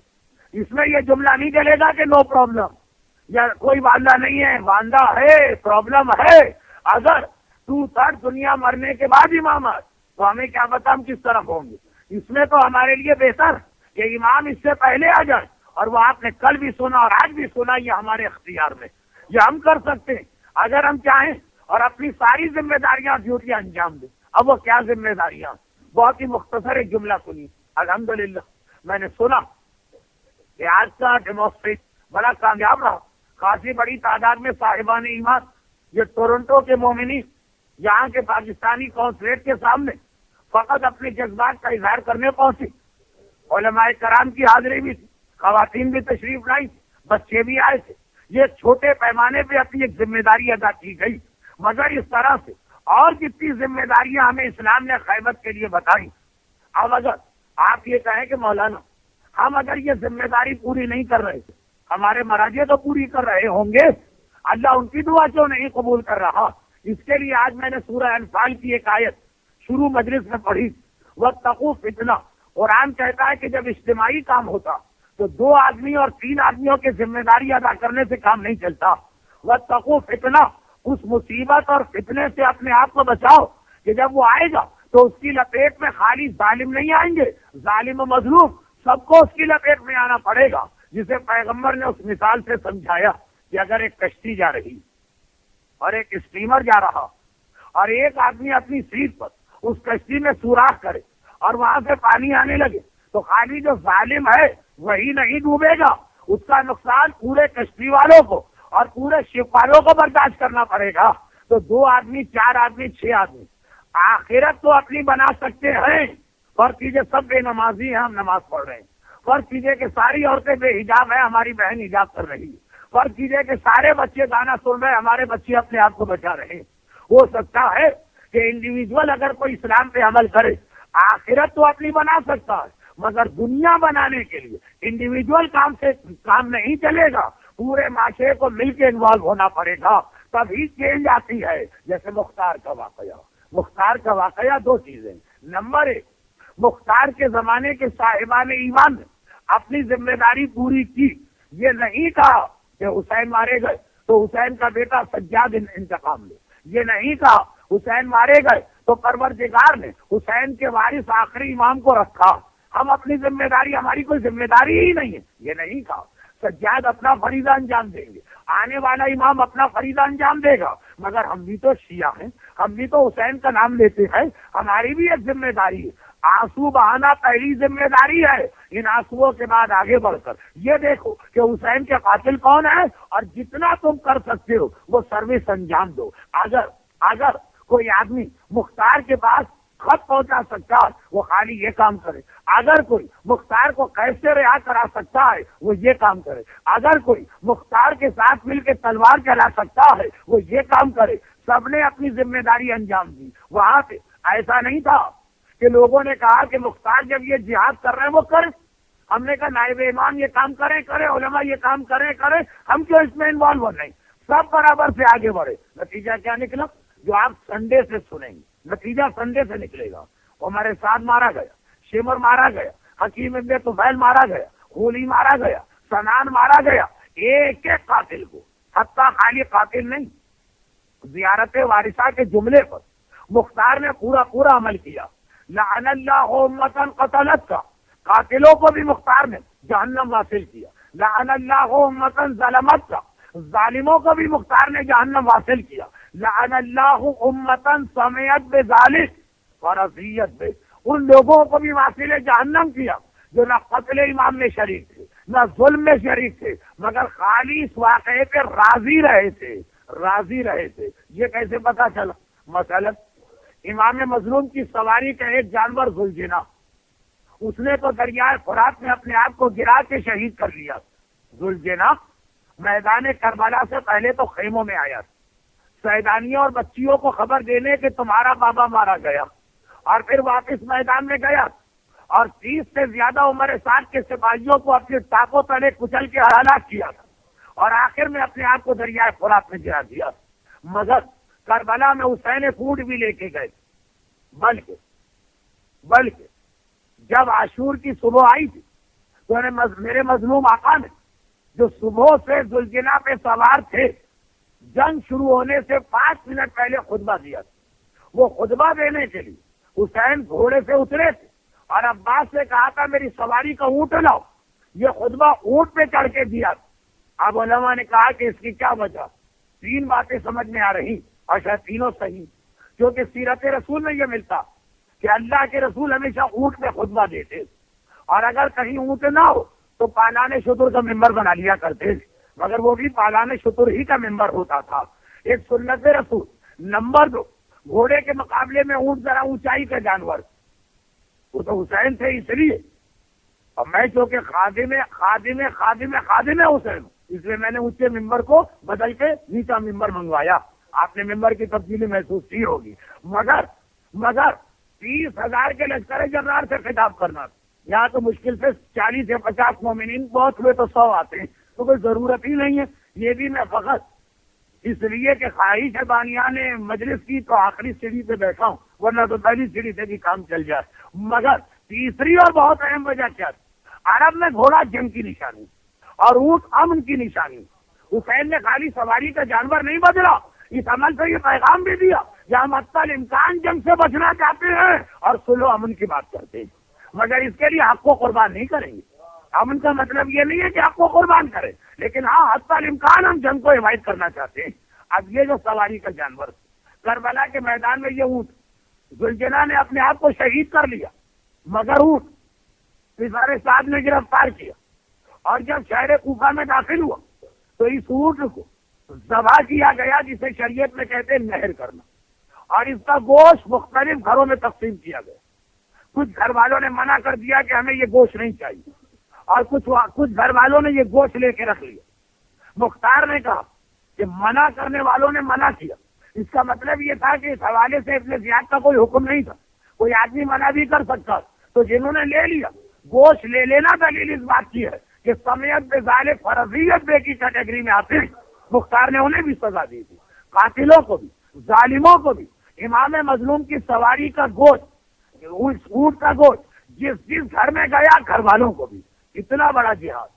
اس میں یہ جملہ نہیں چلے گا کہ نو پرابلم، یا کوئی واندہ نہیں ہے، واندہ ہے، پرابلم ہے۔ اگر 2/3 دنیا مرنے کے بعد امام آئے تو ہمیں کیا پتا ہم کس طرف ہوں گے۔ اس میں تو ہمارے لیے بہتر کہ امام اس سے پہلے آ جائے، اور وہ آپ نے کل بھی سنا اور آج بھی سنا، یہ ہمارے اختیار میں، یہ ہم کر سکتے ہیں اگر ہم چاہیں، اور اپنی ساری ذمہ داریاں ڈیوٹیاں انجام دیں۔ اب وہ کیا ذمہ داریاں؟ بہت ہی مختصر ایک جملہ سنی۔ الحمدللہ میں نے سنا کہ آج کا ڈیمونسٹریٹ بڑا کامیاب رہا، خاصی بڑی تعداد میں صاحبان ایمان یہ ٹورنٹو کے مومنین یہاں کے پاکستانی قونصلیٹ کے سامنے فقط اپنے جذبات کا اظہار کرنے پہنچے۔ علماء کرام کی حاضری بھی تھی، خواتین بھی تشریف لائی تھی، بچے بھی آئے تھے۔ یہ چھوٹے پیمانے پہ اپنی ایک ذمہ داری ادا کی گئی، مگر اس طرح سے اور کتنی ذمہ داریاں ہمیں اسلام نے خیبت کے لیے بتائی۔ اب اگر آپ یہ کہیں کہ مولانا ہم اگر یہ ذمہ داری پوری نہیں کر رہے تھے، ہمارے مراجع تو پوری کر رہے ہوں گے، اللہ ان کی دعا کیوں نہیں قبول کر رہا؟ اس کے لیے آج میں نے سورہ انفال کی ایک آیت شروع مجلس میں پڑھی، واتقوا فتنہ۔ قرآن کہتا ہے کہ جب اجتماعی کام ہوتا تو 2 آدمی اور 3 آدمیوں کی ذمہ داری ادا کرنے سے کام نہیں چلتا۔ واتقوا فتنہ، اس مصیبت اور فتنے سے اپنے آپ کو بچاؤ کہ جب وہ آئے گا تو اس کی لپیٹ میں خالی ظالم نہیں آئیں گے، ظالم و مظلوم سب کو اس کی لپیٹ میں آنا پڑے گا، جسے پیغمبر نے اس مثال سے سمجھایا کہ اگر ایک کشتی جا رہی اور ایک اسٹیمر جا رہا اور ایک آدمی اپنی سیٹ پر اس کشتی میں سوراخ کرے اور وہاں سے پانی آنے لگے تو خالی جو ظالم ہے وہی نہیں ڈوبے گا، اس کا نقصان پورے کشتی والوں کو اور پورے شپ والوں کو برداشت کرنا پڑے گا۔ تو 2 آدمی، 4 آدمی، 6 آدمی آخرت تو اپنی بنا سکتے ہیں، فرض کیجئے سب بے نمازی ہیں، ہم نماز پڑھ رہے ہیں، فرض کیجئے کہ ساری عورتیں بے حجاب ہیں، ہماری بہن حجاب کر رہی ہے، فرض کیجئے کہ سارے بچے گانا سن رہے ہیں، ہمارے بچے اپنے آپ کو بچا رہے ہیں۔ ہو سکتا ہے کہ انڈیویجول اگر کوئی اسلام پہ عمل کرے آخرت تو اپنی بنا سکتا ہے، مگر دنیا بنانے کے لیے انڈیویجول کام سے کام نہیں چلے گا، پورے معاشرے کو مل کے انوالو ہونا پڑے گا، تبھی چینج آتی ہے۔ جیسے مختار کا واقعہ، مختار کا واقعہ 2 چیزیں، نمبر 1 مختار کے زمانے کے صاحبان ایمان نے اپنی ذمہ داری پوری کی، یہ نہیں کہا کہ حسین مارے گئے تو حسین کا بیٹا سجاد انتقام لے، یہ نہیں کہا حسین مارے گئے تو پروردگار نے حسین کے وارث آخری امام کو رکھا، ہم اپنی ذمہ داری، ہماری کوئی ذمہ داری ہی نہیں ہے، یہ نہیں کہا۔ سجاد اپنا فریضہ انجام دیں گے، آنے والا امام اپنا فریضہ انجام دے گا، مگر ہم بھی تو شیعہ ہیں، ہم بھی تو حسین کا نام لیتے ہیں، ہماری بھی ایک ذمہ داری ہے۔ آنسو بہانا پہلی ذمہ داری ہے، ان آنسوؤں کے بعد آگے بڑھ کر یہ دیکھو کہ حسین کے قاتل کون ہے، اور جتنا تم کر سکتے ہو وہ سروس انجام دو۔ اگر کوئی آدمی مختار کے پاس خط پہنچا سکتا ہے وہ خالی یہ کام کرے، اگر کوئی مختار کو کیسے رہا کرا سکتا ہے وہ یہ کام کرے، اگر کوئی مختار کے ساتھ مل کے تلوار چلا سکتا ہے وہ یہ کام کرے۔ سب نے اپنی ذمہ داری انجام دی۔ وہاں پہ ایسا نہیں تھا کہ لوگوں نے کہا کہ مختار جب یہ جہاد کر رہے ہیں وہ کریں، ہم نے کہا نائب امام یہ کام کریں، علماء یہ کام کریں، ہم کیوں اس میں انوالو نہیں؟ سب برابر سے آگے بڑھے۔ نتیجہ کیا نکلا جو آپ سنڈے سے سنیں گے، نتیجہ سنڈے سے نکلے گا۔ عمر سعد مارا گیا، شمر مارا گیا، حکیم ابن طفیل مارا گیا، ہولی مارا گیا، سنان مارا گیا، ایک ایک قاتل کو، حتیٰ خالی قاتل نہیں، زیارت وارثہ کے جملے پر مختار نے پورا عمل کیا۔ لعن اللہ امتن قتلت کا، قاتلوں کو بھی مختار نے جہنم واصل کیا۔ لعن اللہ امتن ظلمت کا، ظالموں کو بھی مختار نے جہنم واصل کیا۔ لعن اللہ امتن سمیت بذالک ورضیت بے، ان لوگوں کو بھی واصل جہنم کیا جو نہ قتل امام میں شریک تھے نہ ظلم میں شریک تھے، مگر خالی اس واقعے پہ راضی رہے تھے۔ یہ کیسے پتا چلا؟ مثلا امام مظلوم کی سواری کا ایک جانور ذوالجناح، اس نے تو دریائے فرات میں اپنے آپ کو گرا کے شہید کر لیا۔ ذوالجناح میدان کربلا سے پہلے تو خیموں میں آیا، سیدانیوں اور بچیوں کو خبر دینے کہ تمہارا بابا مارا گیا، اور پھر واپس میدان میں گیا اور 30 سے زیادہ عمر سال کے سپاہیوں کو اپنے ٹاپوں تلے کچل کے ہلاک کیا تھا، اور آخر میں اپنے آپ کو دریائے فرات میں گرا دیا۔ مگر کربلا میں حسین فوڈ بھی لے کے گئے، بلکہ جب عاشور کی صبح آئی تھی تو میرے مظلوم آقا نے جو صبح سے ذوالجناح پہ سوار تھے، جنگ شروع ہونے سے 5 منٹ پہلے خطبہ دیا تھا۔ وہ خطبہ دینے کے لیے حسین گھوڑے سے اترے تھے اور عباس سے کہا تھا میری سواری کا اونٹ لاؤ، یہ خطبہ اونٹ پہ چڑھ کے دیا تھا۔ اب علماء نے کہا کہ اس کی کیا وجہ؟ 3 باتیں سمجھ میں آ رہی، اور شاید تینوں صحیح، کیونکہ سیرت رسول میں یہ ملتا کہ اللہ کے رسول ہمیشہ اونٹ پہ خطبہ دیتے، اور اگر کہیں اونٹ نہ ہو تو پالان شتر کا ممبر بنا لیا کرتے تھے، مگر وہ بھی پالان شتر ہی کا ممبر ہوتا تھا۔ ایک سنت رسول۔ نمبر 2، گھوڑے کے مقابلے میں اونٹ ذرا اونچائی کا جانور، وہ تو حسین تھے اس لیے، اور میں چونکہ خادم حسین، اس لیے میں نے اونچے ممبر کو بدل کے نیچا ممبر منگوایا۔ آپ نے ممبر کی تبدیلی محسوس کی ہوگی، مگر 30,000 کے لشکر جرار سے خطاب کرنا تھا۔ یہاں تو مشکل سے 40 یا 50 مومنین بہت ہوئے تو 100 آتے ہیں، تو کوئی ضرورت ہی نہیں ہے۔ یہ بھی میں فقط اس لیے کہ خواہش بانیان مجلس کی تو آخری سیڑھی پہ بیٹھا ہوں، ورنہ تو پہلی سیڑھی سے بھی کام چل جائے۔ مگر تیسری اور بہت اہم وجہ کیا تھی؟ عرب میں گھوڑا جنگ کی نشانی اور اونٹ امن کی نشانی۔ حسین نے خالی سواری کا جانور نہیں بدلا، اس عمل سے یہ پیغام بھی دیا کہ ہم حتی الامکان جنگ سے بچنا چاہتے ہیں اور صلح و امن کی بات کرتے ہیں، مگر اس کے لیے حق کو قربان نہیں کریں گے۔ امن کا مطلب یہ نہیں ہے کہ حق کو قربان کریں، لیکن ہاں حتی الامکان ہم جنگ کو حمایت کرنا چاہتے ہیں۔ اب یہ جو سواری کا جانور، کربلا کے میدان میں یہ اونٹ، ذوالجناح نے اپنے آپ کو شہید کر لیا، مگر اونٹ پسارے سعد نے گرفتار کیا، اور جب شہر کوفہ میں داخل ہوا تو اس اونٹ کو ذبح کیا گیا، جسے شریعت میں کہتے ہیں نہر کرنا، اور اس کا گوشت مختلف گھروں میں تقسیم کیا گیا۔ کچھ گھر والوں نے منع کر دیا کہ ہمیں یہ گوشت نہیں چاہیے، اور کچھ گھر والوں نے یہ گوشت لے کے رکھ لیا۔ مختار نے کہا کہ منع کرنے والوں نے منع کیا، اس کا مطلب یہ تھا کہ اس حوالے سے ابن زیاد کا کوئی حکم نہیں تھا، کوئی آدمی منع بھی کر سکتا، تو جنہوں نے لے لیا گوشت لے لینا دلیل اس بات کی ہے کہ سمیت بذالک فرضیت بے کی کیٹیگری میں آتے ہیں۔ مختار نے انہیں بھی سزا دی تھی، قاتلوں کو بھی، ظالموں کو بھی۔ امام مظلوم کی سواری کا گوشت، اونٹ کا گوشت جس گھر میں گیا، گھر والوں کو بھی۔ اتنا بڑا جہاد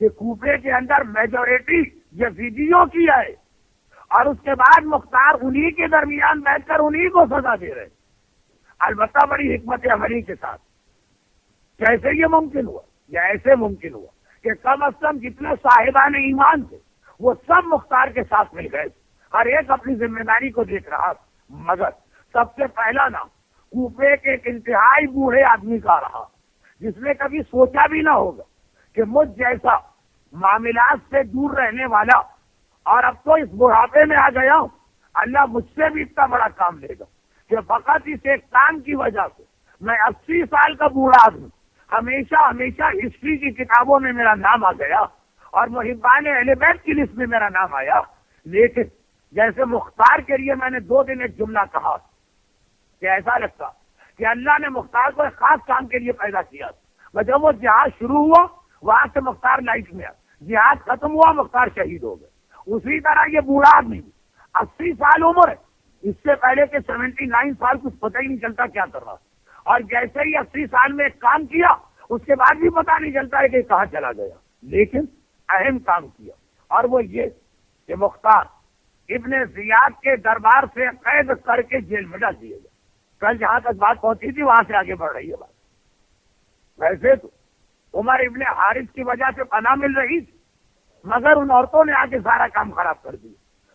کہ کوفے کے اندر میجورٹی یزیدیوں کی ہے، اور اس کے بعد مختار انہی کے درمیان بیٹھ کر انہی کو سزا دے رہے، البتہ بڑی حکمت عملی کے ساتھ۔ کیسے یہ ممکن ہوا؟ یہ ایسے ممکن ہوا کہ کم از کم جتنے صاحبان ایمان تھے وہ سب مختار کے ساتھ مل گئے، ہر ایک اپنی ذمہ داری کو دیکھ رہا تھا۔ مگر سب سے پہلا نام کوفے کے ایک انتہائی بوڑھے آدمی کا رہا، جس نے کبھی سوچا بھی نہ ہوگا کہ مجھ جیسا معاملات سے دور رہنے والا، اور اب تو اس بڑھاپے میں آ گیا ہوں، اللہ مجھ سے بھی اتنا بڑا کام لے گا کہ فقط اس ایک کام کی وجہ سے میں 80 سال کا بوڑھا آدمی ہمیشہ ہسٹری کی کتابوں میں میرا نام آ گیا، اور محبان اہل بیت کی لسٹ میں میرا نام آیا۔ لیکن جیسے مختار کے لیے میں نے 2 دن ایک جملہ کہا کہ ایسا لگتا کہ اللہ نے مختار کو ایک خاص کام کے لیے پیدا کیا، جب وہ جہاد شروع ہوا وہاں سے مختار لائٹ میں آیا، جہاد ختم ہوا مختار شہید ہو گئے۔ اسی طرح یہ بوڑھا آدمی 80 سال عمر ہے، اس سے پہلے کے 79 سال کچھ پتہ ہی نہیں چلتا کیا کر رہا، اور جیسے ہی 80 سال میں ایک کام کیا اس کے بعد بھی پتہ نہیں چلتا ہے کہ کہاں چلا گیا، لیکن اہم کام کیا، اور وہ یہ کہ مختار ابن زیاد کے دربار سے قید کر کے جیل میں ڈال دیے گئے۔ کل جہاں تک بات پہنچی تھی وہاں سے آگے بڑھ رہی ہے بات۔ ویسے تو عمر ابن حارث کی وجہ سے پناہ مل رہی تھی، مگر ان عورتوں نے آ کے سارا کام خراب کر دیا،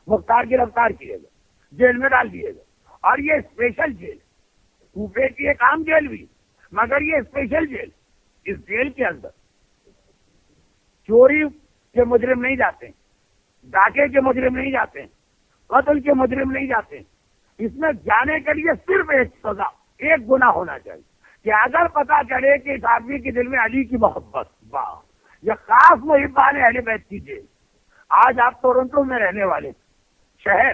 مختار گرفتار کیے گئے، جیل میں ڈال دیے گئے، اور یہ اسپیشل جیل، کوفے کی ایک عام جیل بھی، مگر یہ اسپیشل جیل، اس جیل کے اندر چوری کے مجرم نہیں جاتے ہیں، ڈاکے کے مجرم نہیں جاتے ہیں، قتل کے مجرم نہیں جاتے ہیں۔ اس میں جانے کے لیے صرف ایک سزا، ایک گناہ ہونا چاہیے کہ اگر پتا چلے کہ اس آدمی کے دل میں علی کی محبت، واہ، یہ خاص محبان اہل بیت کی جیل۔ آج آپ ٹورنٹو میں رہنے والے، شہر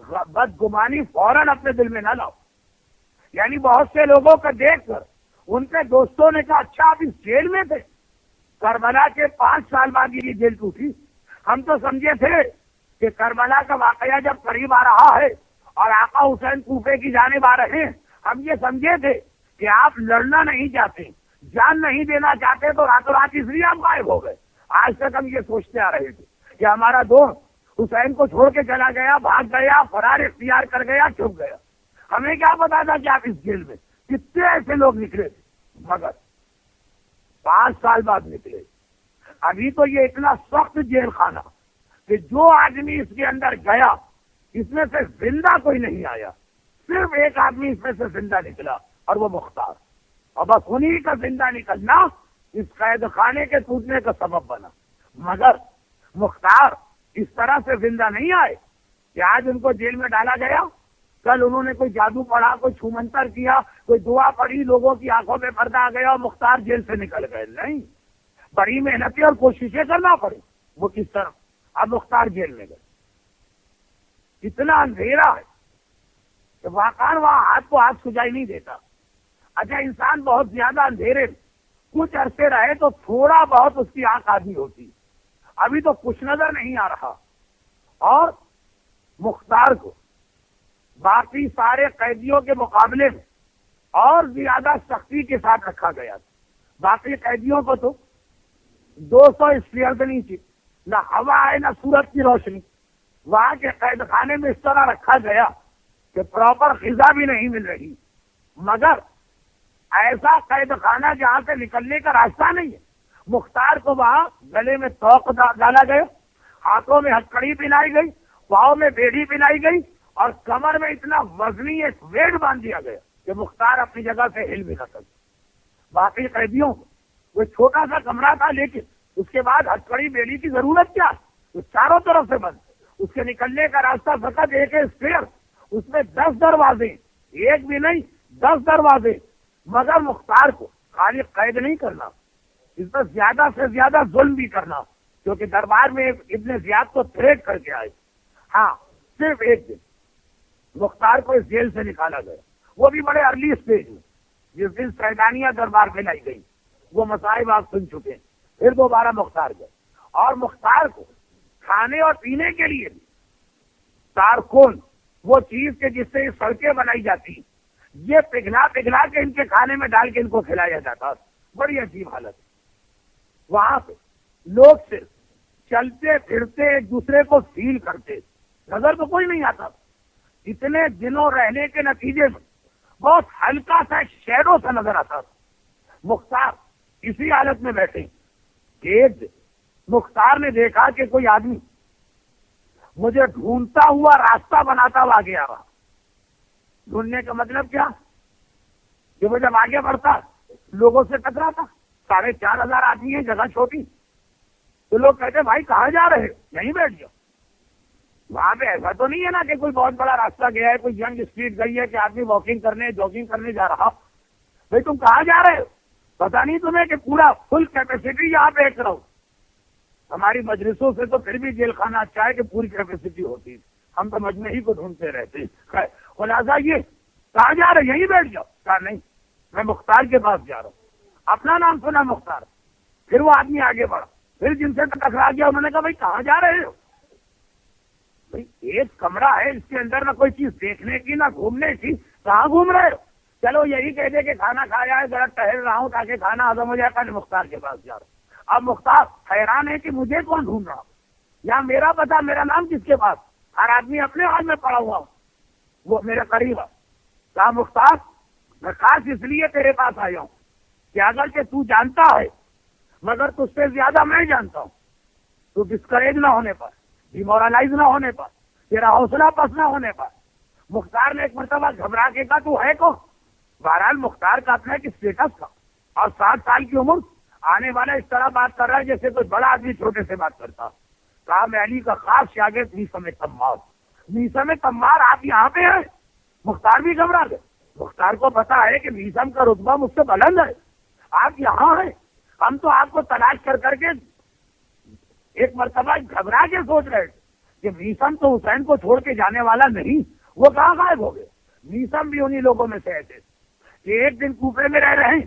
بدگمانی فوراً اپنے دل میں نہ لاؤ. یعنی بہت سے لوگوں کا دیکھ کر ان کے دوستوں نے کہا اچھا آپ اس جیل میں تھے. کربلا کے 5 سال بعد یہ جیل ٹوٹی. ہم تو سمجھے تھے کہ کربلا کا واقعہ جب قریب آ رہا ہے اور آقا حسین کوفے کی جانب آ رہے ہیں, ہم یہ سمجھے تھے کہ آپ لڑنا نہیں چاہتے, جان نہیں دینا چاہتے, تو راتوں رات اس لیے آپ غائب ہو گئے. آج تک ہم یہ سوچتے آ رہے تھے کہ ہمارا دوست حسین کو چھوڑ کے چلا گیا, بھاگ گیا, فرار اختیار کر گیا, چھپ گیا. ہمیں کیا پتا تھا کہ آپ اس جیل میں. کتنے ایسے لوگ نکلے تھے, مگر 5 سال بعد نکلے. ابھی تو یہ اتنا سخت جیل خانہ کہ جو آدمی اس کے اندر گیا اس میں سے زندہ کوئی نہیں آیا. صرف ایک آدمی اس میں سے زندہ نکلا اور وہ مختار. اور بس انہی کا زندہ نکلنا اس قید خانے کے ٹوٹنے کا سبب بنا. مگر مختار اس طرح سے زندہ نہیں آئے کہ آج ان کو جیل میں ڈالا گیا, کل انہوں نے کوئی جادو پڑھا, کوئی چھومنتر کیا, کوئی دعا پڑھی, لوگوں کی آنکھوں میں پردہ آ گیا اور مختار جیل سے نکل گئے. نہیں, بڑی محنتیں اور کوششیں کرنا پڑی. وہ کس طرح؟ اب مختار جیل میں گئے. اتنا اندھیرا ہے کہ واقعا وہاں ہاتھ کو ہاتھ سجائی نہیں دیتا. اچھا, انسان بہت زیادہ اندھیرے کچھ عرصے رہے تو تھوڑا بہت اس کی آنکھ آدھی ہوتی. ابھی تو کچھ نظر نہیں آ رہا. اور مختار کو باقی سارے قیدیوں کے مقابلے میں اور زیادہ سختی کے ساتھ رکھا گیا تھا. باقی قیدیوں کو تو 200 اسفیئر سے نہیں تھی, نہ ہوا ہے نہ سورج کی روشنی. وہاں کے قید خانے میں اس طرح رکھا گیا کہ پراپر غذا بھی نہیں مل رہی. مگر ایسا قید خانہ جہاں سے نکلنے کا راستہ نہیں ہے. مختار کو وہاں گلے میں توق ڈالا گیا, ہاتھوں میں ہتکڑی پہنائی گئی, پاؤں میں بیڑی پہنائی گئی, اور کمر میں اتنا وزنی ایک ویٹ باندھ دیا گیا کہ مختار اپنی جگہ سے ہل بھی نہ سکے. باقی قیدیوں کو وہ چھوٹا سا کمرہ تھا, لیکن اس کے بعد ہتکڑی بیڑی کی ضرورت کیا, وہ چاروں طرف سے بند. اس کے نکلنے کا راستہ فقط ایک ہے اسپیئر. اس میں 10 دروازے, ایک بھی نہیں 10 دروازے. مگر مختار کو خالی قید نہیں کرنا, اس پر زیادہ سے زیادہ ظلم بھی کرنا, کیونکہ دربار میں ابن زیاد کو تھریٹ کر کے آئے. ہاں, صرف ایک دن مختار کو اس جیل سے نکالا گیا, وہ بھی بڑے ارلی اسٹیج میں. جس دن سیدانیہ دربار میں لائی گئی, وہ مصائب آپ سن چکے ہیں. پھر دوبارہ مختار گئے, اور مختار کو کھانے اور پینے کے لیے بھی تارکون, وہ چیز کے جس سے یہ سڑکیں بنائی جاتی, یہ پگھلا پگھلا کے ان کے کھانے میں ڈال کے ان کو کھلایا جاتا. بڑی عجیب حالت ہے. وہاں پہ لوگ صرف چلتے پھرتے ایک دوسرے کو فیل کرتے, نظر تو کوئی نہیں آتا. اتنے دنوں رہنے کے نتیجے میں بہت ہلکا سا شیڈو سا نظر آتا. مختار اسی حالت میں بیٹھے. ایک دن مختار نے دیکھا کہ کوئی آدمی مجھے ڈھونڈتا ہوا راستہ بناتا ہوا آگے آ رہا. ڈھونڈنے کا مطلب کیا کہ وہ جب آگے بڑھتا لوگوں سے ٹکراتا. 4,500 آدمی ہیں, جگہ چھوٹی, تو لوگ کہتے بھائی کہاں جا رہے, یہیں بیٹھ جاؤ. وہاں پہ ایسا تو نہیں ہے نا کہ کوئی بہت بڑا راستہ گیا ہے, کوئی ینگ اسٹریٹ گئی ہے کہ آدمی واکنگ کرنے جاگنگ کرنے جا رہا. بھائی تم کہاں جا رہے ہو, پتا نہیں تمہیں کہ پورا فل کیپیسٹی یہاں پہ ایک رہو. ہماری مجلسوں سے تو پھر بھی جیل خانہ اچھا ہے کہ پوری کیپیسٹی ہوتی ہے, ہم تو مجمع ہی کو ڈھونڈتے رہتے ہیں. خلاصہ یہ, کہاں جا رہے, یہیں بیٹھ جاؤ. کہا نہیں, میں مختار کے پاس جا رہا ہوں. اپنا نام سنا مختار. پھر وہ آدمی آگے بڑھا, پھر جن سے ٹکرا گیا انہوں نے کہا بھائی کہاں جا رہے ہو. بھائی ایک کمرہ ہے, اس کے اندر نہ کوئی چیز دیکھنے کی نہ گھومنے کی, کہاں گھوم رہے ہو. چلو یہی کہہ دے کہ کھانا کھایا ہے, ذرا ٹہل رہا ہوں تاکہ کھانا ہضم ہو جائے. کل مختار کے پاس جا رہا ہوں. اب مختار حیران ہے کہ مجھے کون ڈھونڈ رہا, یا میرا پتا میرا نام کس کے پاس. ہر آدمی اپنے حال میں پڑا ہوا, وہ میرے قریب ہے. کہا مختار میں خاص اس لیے تیرے پاس آیا ہوں کہ اگر کہ تو جانتا ہے مگر تجھ سے زیادہ میں جانتا ہوں, تو ڈسکریج نہ ہونے پر, ڈیمورلائز نہ ہونے پر, تیرا حوصلہ پس نہ ہونے پر. مختار نے ایک مرتبہ گھبرا کے کہا تو ہے کون. بہرحال مختار کا اپنا ایک اسٹیٹس تھا, اور 60 سال کی عمر, آنے والا اس طرح بات کر رہا ہے جیسے کوئی بڑا آدمی چھوٹے سے بات کرتا. کہا میں علی کا خاص شاگرد میثم تمار. میثم تمار آپ یہاں پہ ہیں. مختار بھی گھبرا گئے. مختار کو پتا ہے کہ میثم کا رتبہ مجھ سے بلند ہے, آپ یہاں ہیں. ہم تو آپ کو تلاش کر کر کے ایک مرتبہ گھبرا کے سوچ رہے تھے کہ میسم تو حسین کو چھوڑ کے جانے والا نہیں، وہ کہاں غائب ہو گئے؟ میسم بھی انہی لوگوں میں سے ایسے کہ ایک دن کوفے میں رہ رہے ہیں،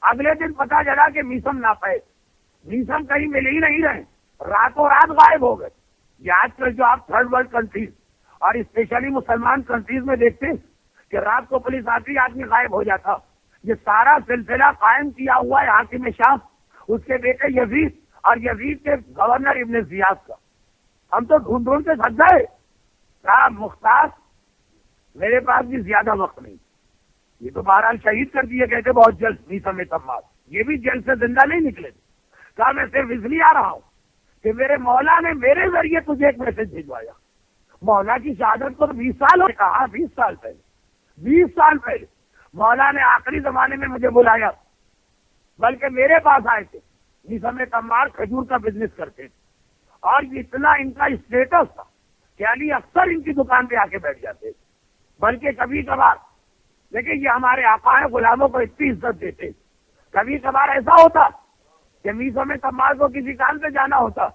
اگلے دن پتا چلا کہ میسم ناپید، میسم کہیں مل ہی نہیں رہے، راتوں رات غائب ہو گئے۔ یہ آج کل جو آپ تھرڈ ورلڈ کنٹریز اور اسپیشلی مسلمان کنٹریز میں دیکھتے ہیں کہ رات کو پولیس آتی، آدمی غائب ہو جاتا، یہ سارا سلسلہ قائم کیا ہوا ہے حاکم شام، اس کے بیٹے یزید اور یزید کے گورنر ابن زیاد کا۔ ہم تو ڈھونڈ کے تھک گئے۔ کہا مختار میرے پاس بھی زیادہ وقت نہیں، یہ تو بہرحال شہید کر دیے گئے تھے بہت جلد میسم تمار، یہ بھی جیل سے زندہ نہیں نکلے تھے۔ کہا میں صرف اس لیے آ رہا ہوں کہ میرے مولا نے میرے ذریعے تجھے ایک میسج بھجوایا۔ مولا کی شہادت کو 20 سال ہو گئے۔ کہا 20 سال پہلے، 20 سال پہلے مولا نے آخری زمانے میں مجھے بلایا، بلکہ میرے پاس آئے تھے۔ میسم تمار کھجور کا بزنس کرتے تھے اور اتنا ان کا اسٹیٹس تھا کہ علی اکثر ان کی دکان پہ آ کے بیٹھ جاتے تھے، بلکہ کبھی کبھار، لیکن یہ ہمارے آقا ہیں، غلاموں کو اتنی عزت دیتے، کبھی کبھار ایسا ہوتا کہ میسم تمار کو کسی کام پہ جانا ہوتا،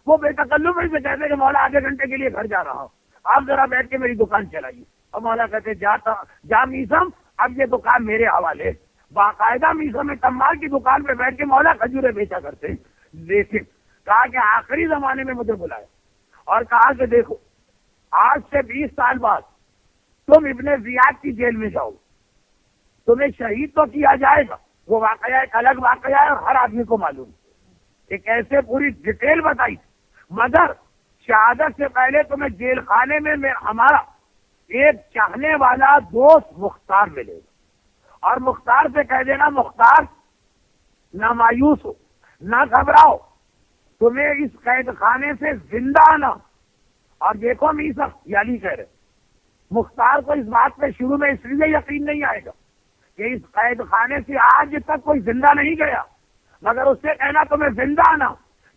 وہ بے تکلف سے کہتے کہ مولا آدھے گھنٹے کے لیے گھر جا رہا ہوں، آپ ذرا بیٹھ کے میری دکان چلائیے، اور مولا کہتے جا میسم، اب یہ دکان میرے حوالے۔ باقاعدہ میسم تمار کی دکان پہ بیٹھ کے مولا کھجورے بیچا کرتے، لیکن کہا کہ آخری زمانے میں مجھے بلایا اور کہا کہ دیکھو آج سے 20 سال بعد تم ابن زیاد کی جیل میں جاؤ، تمہیں شہید تو کیا جائے گا، وہ واقعہ ایک الگ واقعہ ہے اور ہر آدمی کو معلوم ہے، ایک ایسے پوری ڈیٹیل بتائی، مگر شہادت سے پہلے تمہیں جیل خانے میں ہمارا ایک چاہنے والا دوست مختار ملے گا، اور مختار سے کہہ دینا مختار نہ مایوس ہو، نہ گھبراؤ، تمہیں اس قید خانے سے زندہ آنا۔ اور دیکھو میسم یہ علی کہہ رہے مختار کو اس بات پہ شروع میں اس لیے یقین نہیں آئے گا کہ اس قید خانے سے آج تک کوئی زندہ نہیں گیا، مگر اس سے کہنا تمہیں زندہ آنا،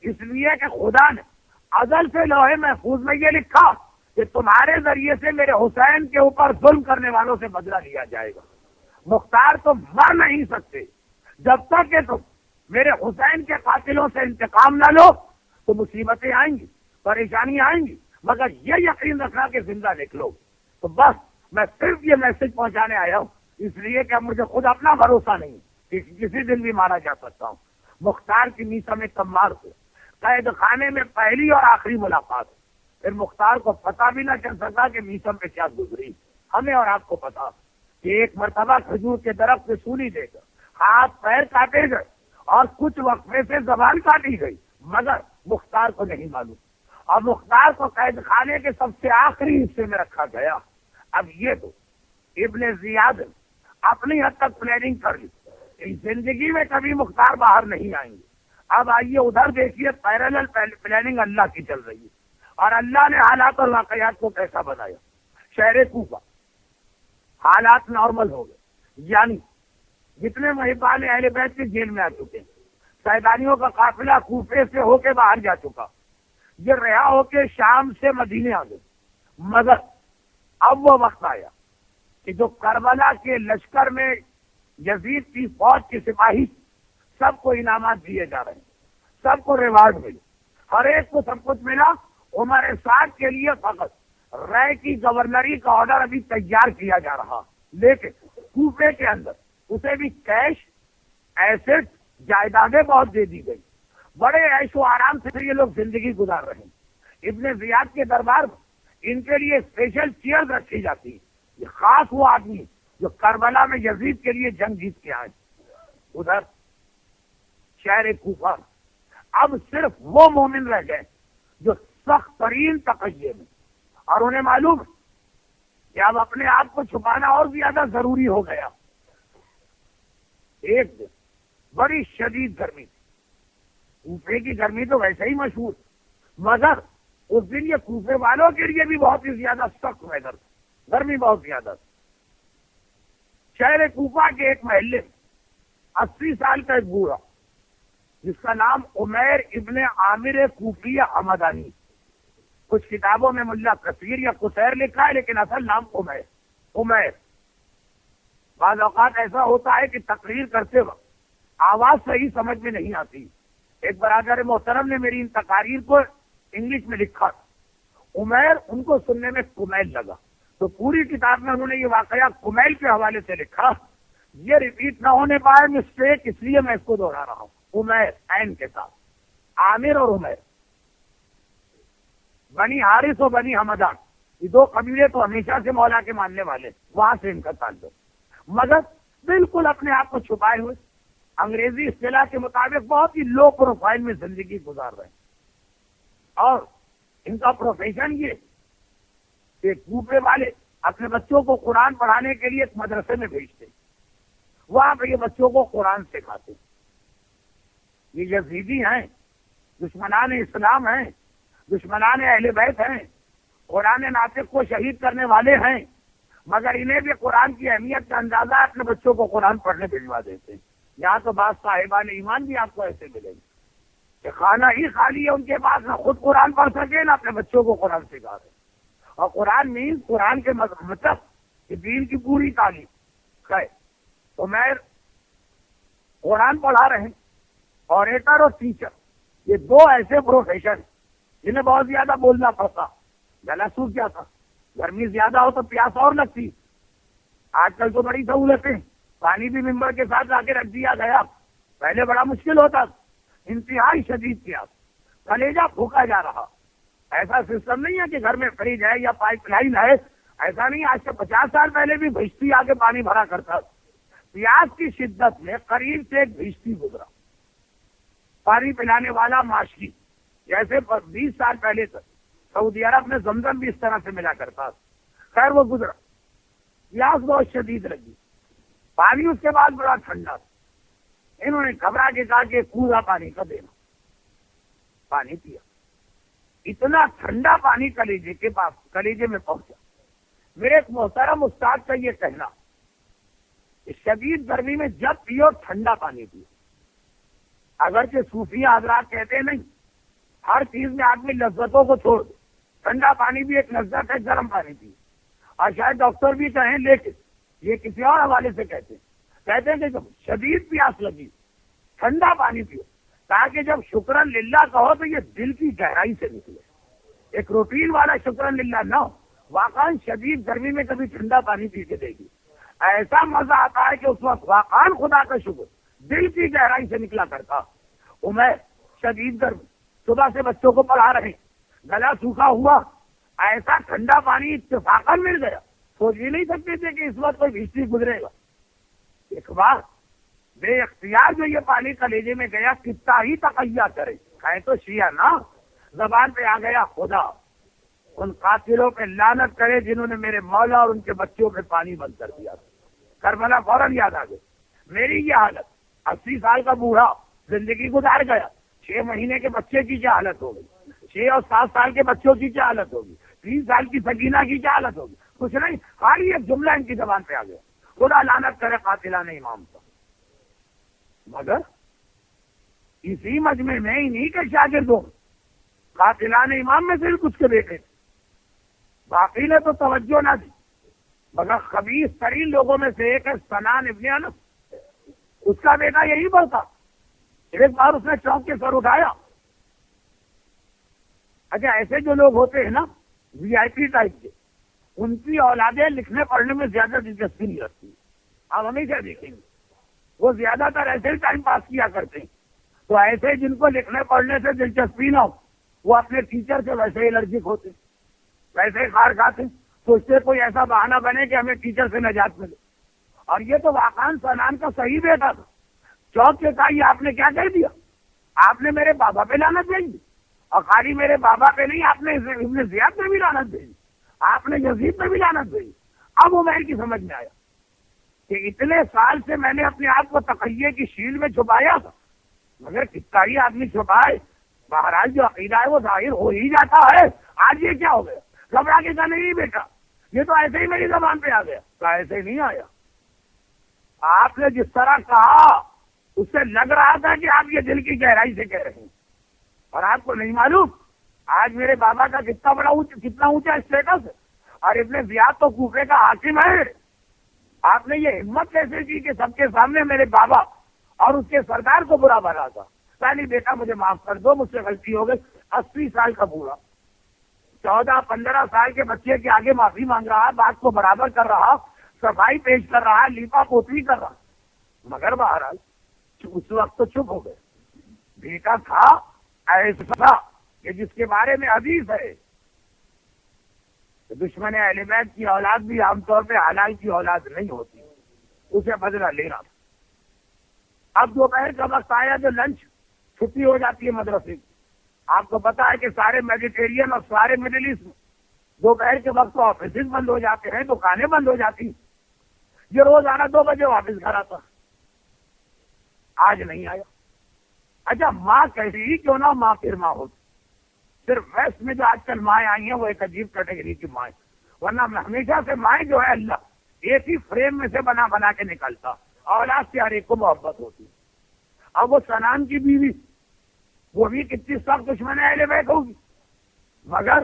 اس لیے کہ خدا نے ازل سے لوہے محفوظ میں یہ لکھا کہ تمہارے ذریعے سے میرے حسین کے اوپر ظلم کرنے والوں سے بدلہ لیا جائے گا۔ مختار تم مر نہیں سکتے جب تک کہ تم میرے حسین کے قاتلوں سے انتقام نہ لو، تو مصیبتیں آئیں گی، پریشانیاں آئیں گی، مگر یہ یقین رکھنا کہ زندہ نکلو۔ تو بس میں صرف یہ میسج پہنچانے آیا ہوں، اس لیے کہ مجھے خود اپنا بھروسہ نہیں کہ کسی دن بھی مارا جا سکتا ہوں۔ مختار کی میسم تمار کو قید خانے میں پہلی اور آخری ملاقات، پھر مختار کو پتہ بھی نہ چل سکا کہ میسم پہ کیا گزری۔ ہمیں اور آپ کو پتا کہ ایک مرتبہ کھجور کے درخت سے سولی دے کر ہاتھ پیر کاٹے گئے اور کچھ وقفے سے زبان کاٹی گئی، مگر مختار کو نہیں معلوم، اور مختار کو قید خانے کے سب سے آخری حصے میں رکھا گیا۔ اب یہ تو ابن زیاد نے اپنی حد تک پلاننگ کر لی، اس زندگی میں کبھی مختار باہر نہیں آئیں گے۔ اب آئیے ادھر دیکھیے پیرالل پلاننگ اللہ کی چل رہی ہے، اور اللہ نے حالات اور واقعات کو کیسا بنایا۔ شہر کوفہ حالات نارمل ہو گئے، یعنی جتنے محبان اہل بیت کے جیل میں آ چکے ہیں، سیدانیوں کا قافلہ کوفے سے ہو کے باہر جا چکا، یہ رہا ہو کے شام سے مدینے آ گئے، مگر اب وہ وقت آیا کہ جو کربلا کے لشکر میں یزید کی فوج کے سپاہی سب کو انعامات دیے جا رہے ہیں، سب کو ریوارڈ ملے، ہر ایک کو سب کچھ ملا۔ عمر سعد کے لیے فقط رائے کی گورنری کا آرڈر ابھی تیار کیا جا رہا، لیکن کوفے کے اندر اسے بھی کیش ایسٹ جائیدادیں بہت دے دی گئی، بڑے عیش و آرام سے یہ لوگ زندگی گزار رہے ہیں۔ ابن زیاد کے دربار میں ان کے لیے اسپیشل چیئر رکھی جاتی ہے، یہ خاص وہ آدمی جو کربلا میں یزید کے لیے جنگ جیت کے آئے۔ ادھر شہر کوفہ اب صرف وہ مومن رہ گئے جو سخت ترین تقیے میں، اور انہیں معلوم ہے کہ اب اپنے آپ کو چھپانا اور زیادہ ضروری ہو گیا۔ ایک دن بڑی شدید گرمی تھی، کوفے کی گرمی تو ویسے ہی مشہور، مگر اس دن یہ کوفے والوں کے لیے بھی بہت ہی زیادہ سخت ویدر تھا، گرمی بہت زیادہ تھی۔ شہر کوفہ کے ایک محلے میں 80 سال کا ایک بوڑھا جس کا نام عمیر ابن عامر کوفی حمدانی، کچھ کتابوں میں ملا کثیر یا قصیر لکھا ہے، لیکن اصل نام عمیر۔ بعض اوقات ایسا ہوتا ہے کہ تقریر کرتے وقت آواز صحیح سمجھ میں نہیں آتی۔ ایک برادر محترم نے میری ان تقاریر کو انگلش میں لکھا تھا، عمیر ان کو سننے میں کمیل لگا، تو پوری کتاب میں انہوں نے یہ واقعہ کمیل کے حوالے سے لکھا. یہ ریپیٹ نہ ہونے پائے مسٹیک، اس لیے میں اس کو دوہرا رہا ہوں. عمیر عین کے ساتھ، عامر اور عمیر، بنی حارث اور بنی حمدان، یہ دو قبیلے تو ہمیشہ سے مولا کے ماننے والے، وہاں سے ان کا تعلق، مگر بالکل اپنے آپ کو چھپائے ہوئے انگریزی اصطلاح کے مطابق بہت ہی لو پروفائل میں زندگی گزار رہے ہیں. اور ان کا پروفیشن یہ کہ کوفے والے اپنے بچوں کو قرآن پڑھانے کے لیے ایک مدرسے میں بھیجتے، وہاں پہ یہ بچوں کو قرآن سکھاتے. یہ یزیدی ہیں، دشمنان اسلام ہیں، دشمنان اہل بیت ہیں، قرآن ناطق کو شہید کرنے والے ہیں، مگر انہیں بھی قرآن کی اہمیت کا اندازہ اپنے بچوں کو قرآن پڑھنے بھجوا دیتے ہیں. یہاں تو بعض صاحبان ایمان بھی آپ کو ایسے ملیں گے کہ خانہ ہی خالی ہے ان کے پاس، نہ خود قرآن پڑھ سکے نہ اپنے بچوں کو قرآن سکھا رہے. اور قرآن مین قرآن کے مطلب کہ دین کی پوری تعلیم ہے. تو میں قرآن پڑھا رہے ہیں، اوریٹر اور ٹیچر، یہ دو ایسے پروفیشن جنہیں بہت زیادہ بولنا پڑتا. گلا سوکھ جاتا، گرمی زیادہ ہو تو پیاس اور لگتی. آج کل تو بڑی سہولتیں، پانی بھی ممبر کے ساتھ لا کے رکھ دیا گیا، پہلے بڑا مشکل ہوتا. انتہائی شدید پیاس، کلیجہ پھونکا جا رہا. ایسا سسٹم نہیں ہے کہ گھر میں فریج ہے یا پائپ لائن ہے، ایسا نہیں. آج سے 50 سال پہلے بھی بھیجتی آ کے پانی بھرا کرتا. پیاس کی شدت میں قریب سے ایک بھیجتی گزرا، پانی پلانے والا معاشی، جیسے 20 سال پہلے تک سعودی عرب میں زمزم بھی اس طرح سے ملا کرتا. خیر وہ گزرا، پیاس بہت شدید لگی، پانی اس کے بعد بڑا ٹھنڈا. انہوں نے گھبرا کے کہا کہ کوزا پانی کا دینا. پانی پیا، اتنا ٹھنڈا پانی کلیجے میں پہنچا. میرے ایک محترم استاد کا یہ کہنا، شدید گرمی میں جب پیو ٹھنڈا پانی پیو. اگرچہ صوفیہ حضرات کہتے نہیں، ہر چیز میں آدمی لذتوں کو چھوڑ دے، ٹھنڈا پانی بھی ایک لذت ہے، گرم پانی پیو. اور شاید ڈاکٹر بھی کہیں، لیکن یہ کسی اور حوالے سے کہتے ہیں کہ جب شدید پیاس لگی ٹھنڈا پانی پیو، تاکہ جب شکرن للہ کہو تو یہ دل کی گہرائی سے نکلے. ایک روٹین والا شکرن للہ نہ ہو، واقعا شدید گرمی میں کبھی ٹھنڈا پانی پی کے دے گی، ایسا مزہ آتا ہے کہ اس وقت واقعا خدا کا شکر دل کی گہرائی سے نکلا کرتا. عمیر شدید گرمی، صبح سے بچوں کو پڑھا رہے، گلا سوکھا ہوا، ایسا ٹھنڈا پانی اتفاقاً مل گیا. سوچ بھی نہیں سکتے تھے کہ اس وقت کوئی بھیجتی گزرے گا. ایک بار بے اختیار جو یہ پانی کلیجے میں گیا، کتنا ہی تقیہ کرے، کہیں تو شیعہ نا، زبان پہ آ گیا خدا ان قاتلوں پہ لعنت کرے جنہوں نے میرے مولا اور ان کے بچوں پہ پانی بند کر دیا. کربلا فوراً یاد آ گئی. میری یہ حالت، 80 سال کا بوڑھا زندگی گزار گیا، 6 مہینے کے بچے کی کیا حالت ہوگی، 6 اور 7 سال کے بچوں کی کیا حالت ہوگی، 30 سال کی سکینہ کی کیا حالت ہوگی. کچھ نہیں، خالی ایک جملہ ان کی زبان پہ آ گیا، خدا لعنت کرے قاتلان امام پر. مگر اسی مجمع میں انہی کے شاگرد ہوں، قاتلان امام میں سے کچھ کے بیٹے تھے، باقی نے تو توجہ نہ دی. مگر خبیث ترین لوگوں میں سے ایک ہے سنان ابن انس، اس کا بیٹا یہی بولتا. ایک بار اس نے چوک کے سر اٹھایا. اچھا، ایسے جو لوگ ہوتے ہیں نا وی آئی پی ٹائپ کے، ان کی اولادیں لکھنے پڑھنے میں زیادہ دلچسپی نہیں رکھتی. آپ ہمیشہ دیکھیں گے وہ زیادہ تر ایسے ہی ٹائم پاس کیا کرتے ہیں. تو ایسے جن کو لکھنے پڑھنے سے دلچسپی نہ ہو، وہ اپنے ٹیچر سے ویسے ہی الرجک ہوتے، ویسے ہی خار کھاتے، سوچتے کوئی ایسا بہانہ بنے کہ ہمیں ٹیچر سے نجات ملے. اور یہ تو واقعا سنان کا صحیح بیٹا تھا. چوک کے کہا، یہ آپ نے کیا کہہ دیا؟ آپ نے میرے بابا پہ لعنت بھیج دی. اور خالی میرے بابا پہ نہیں، آپ نے ابن زیاد پہ بھی لعنت بھیجی، آپ نے یزید پہ بھی لعنت بھیجی. اب عمیر کی سمجھ میں آیا کہ اتنے سال سے میں نے اپنے آپ کو تقیہ کی شیل میں چھپایا تھا، مگر کتنا ہی آدمی چھپائے، بہرحال جو عقیدہ ہے وہ ظاہر ہو ہی جاتا ہے. آج یہ کیا ہو گیا؟ گھبرا کے کہا، نہیں بیٹا یہ تو ایسے ہی میری زبان پہ آ گیا. تو ایسے ہی نہیں آیا، آپ نے جس طرح کہا اس سے لگ رہا تھا کہ آپ یہ دل کی گہرائی سے کہہ رہے ہیں. اور آپ کو نہیں معلوم آج میرے بابا کا کتنا اونچا اسٹیٹس ہے، اور ابن زیاد تو کوفے کا حاکم ہے. آپ نے یہ ہمت کیسے کی کہ سب کے سامنے میرے بابا اور اس کے سردار کو برا بھلا تھا؟ نہیں بیٹا مجھے معاف کر دو، مجھ سے غلطی ہو گئی. 80 سال کا بوڑھا 14-15 سال کے بچے کے آگے معافی مانگ رہا، بات کو برابر کر رہا، صفائی پیش کر رہا، لیپا پوتری کر رہا، مگر بہرحال اس وقت تو چپ ہو گئے۔ بیٹا تھا ایسا کہ جس کے بارے میں حدیث ہے کہ دشمن اہل بیت کی اولاد بھی عام طور پہ حلال کی اولاد نہیں ہوتی، اسے بدلہ لینا تھا۔ اب دوپہر کا وقت آیا جو لنچ چھٹی ہو جاتی ہے مدرسے کی، آپ کو پتا ہے کہ سارے میڈیٹیرین اور سارے مڈل ایسٹ میں دوپہر کے وقت آفیسز بند ہو جاتے ہیں، دکانیں بند ہو جاتی، یہ روزانہ 2 بجے واپس گھر آتا، آج نہیں آیا۔ اچھا ماں کیسی ہی کیوں نہ ماں پھر ماں ہوتی، صرف ویسٹ میں جو آج کل مائیں آئی ہیں وہ ایک عجیب کیٹیگری کی مائیں، ورنہ ہمیشہ سے مائیں جو ہے اللہ ایک ہی فریم میں سے بنا بنا کے نکلتا، اولاد سے ہر ایک کو محبت ہوتی۔ اب وہ سنان کی بیوی وہ بھی کتنی سخت دشمن اہل بیت ہوگی، مگر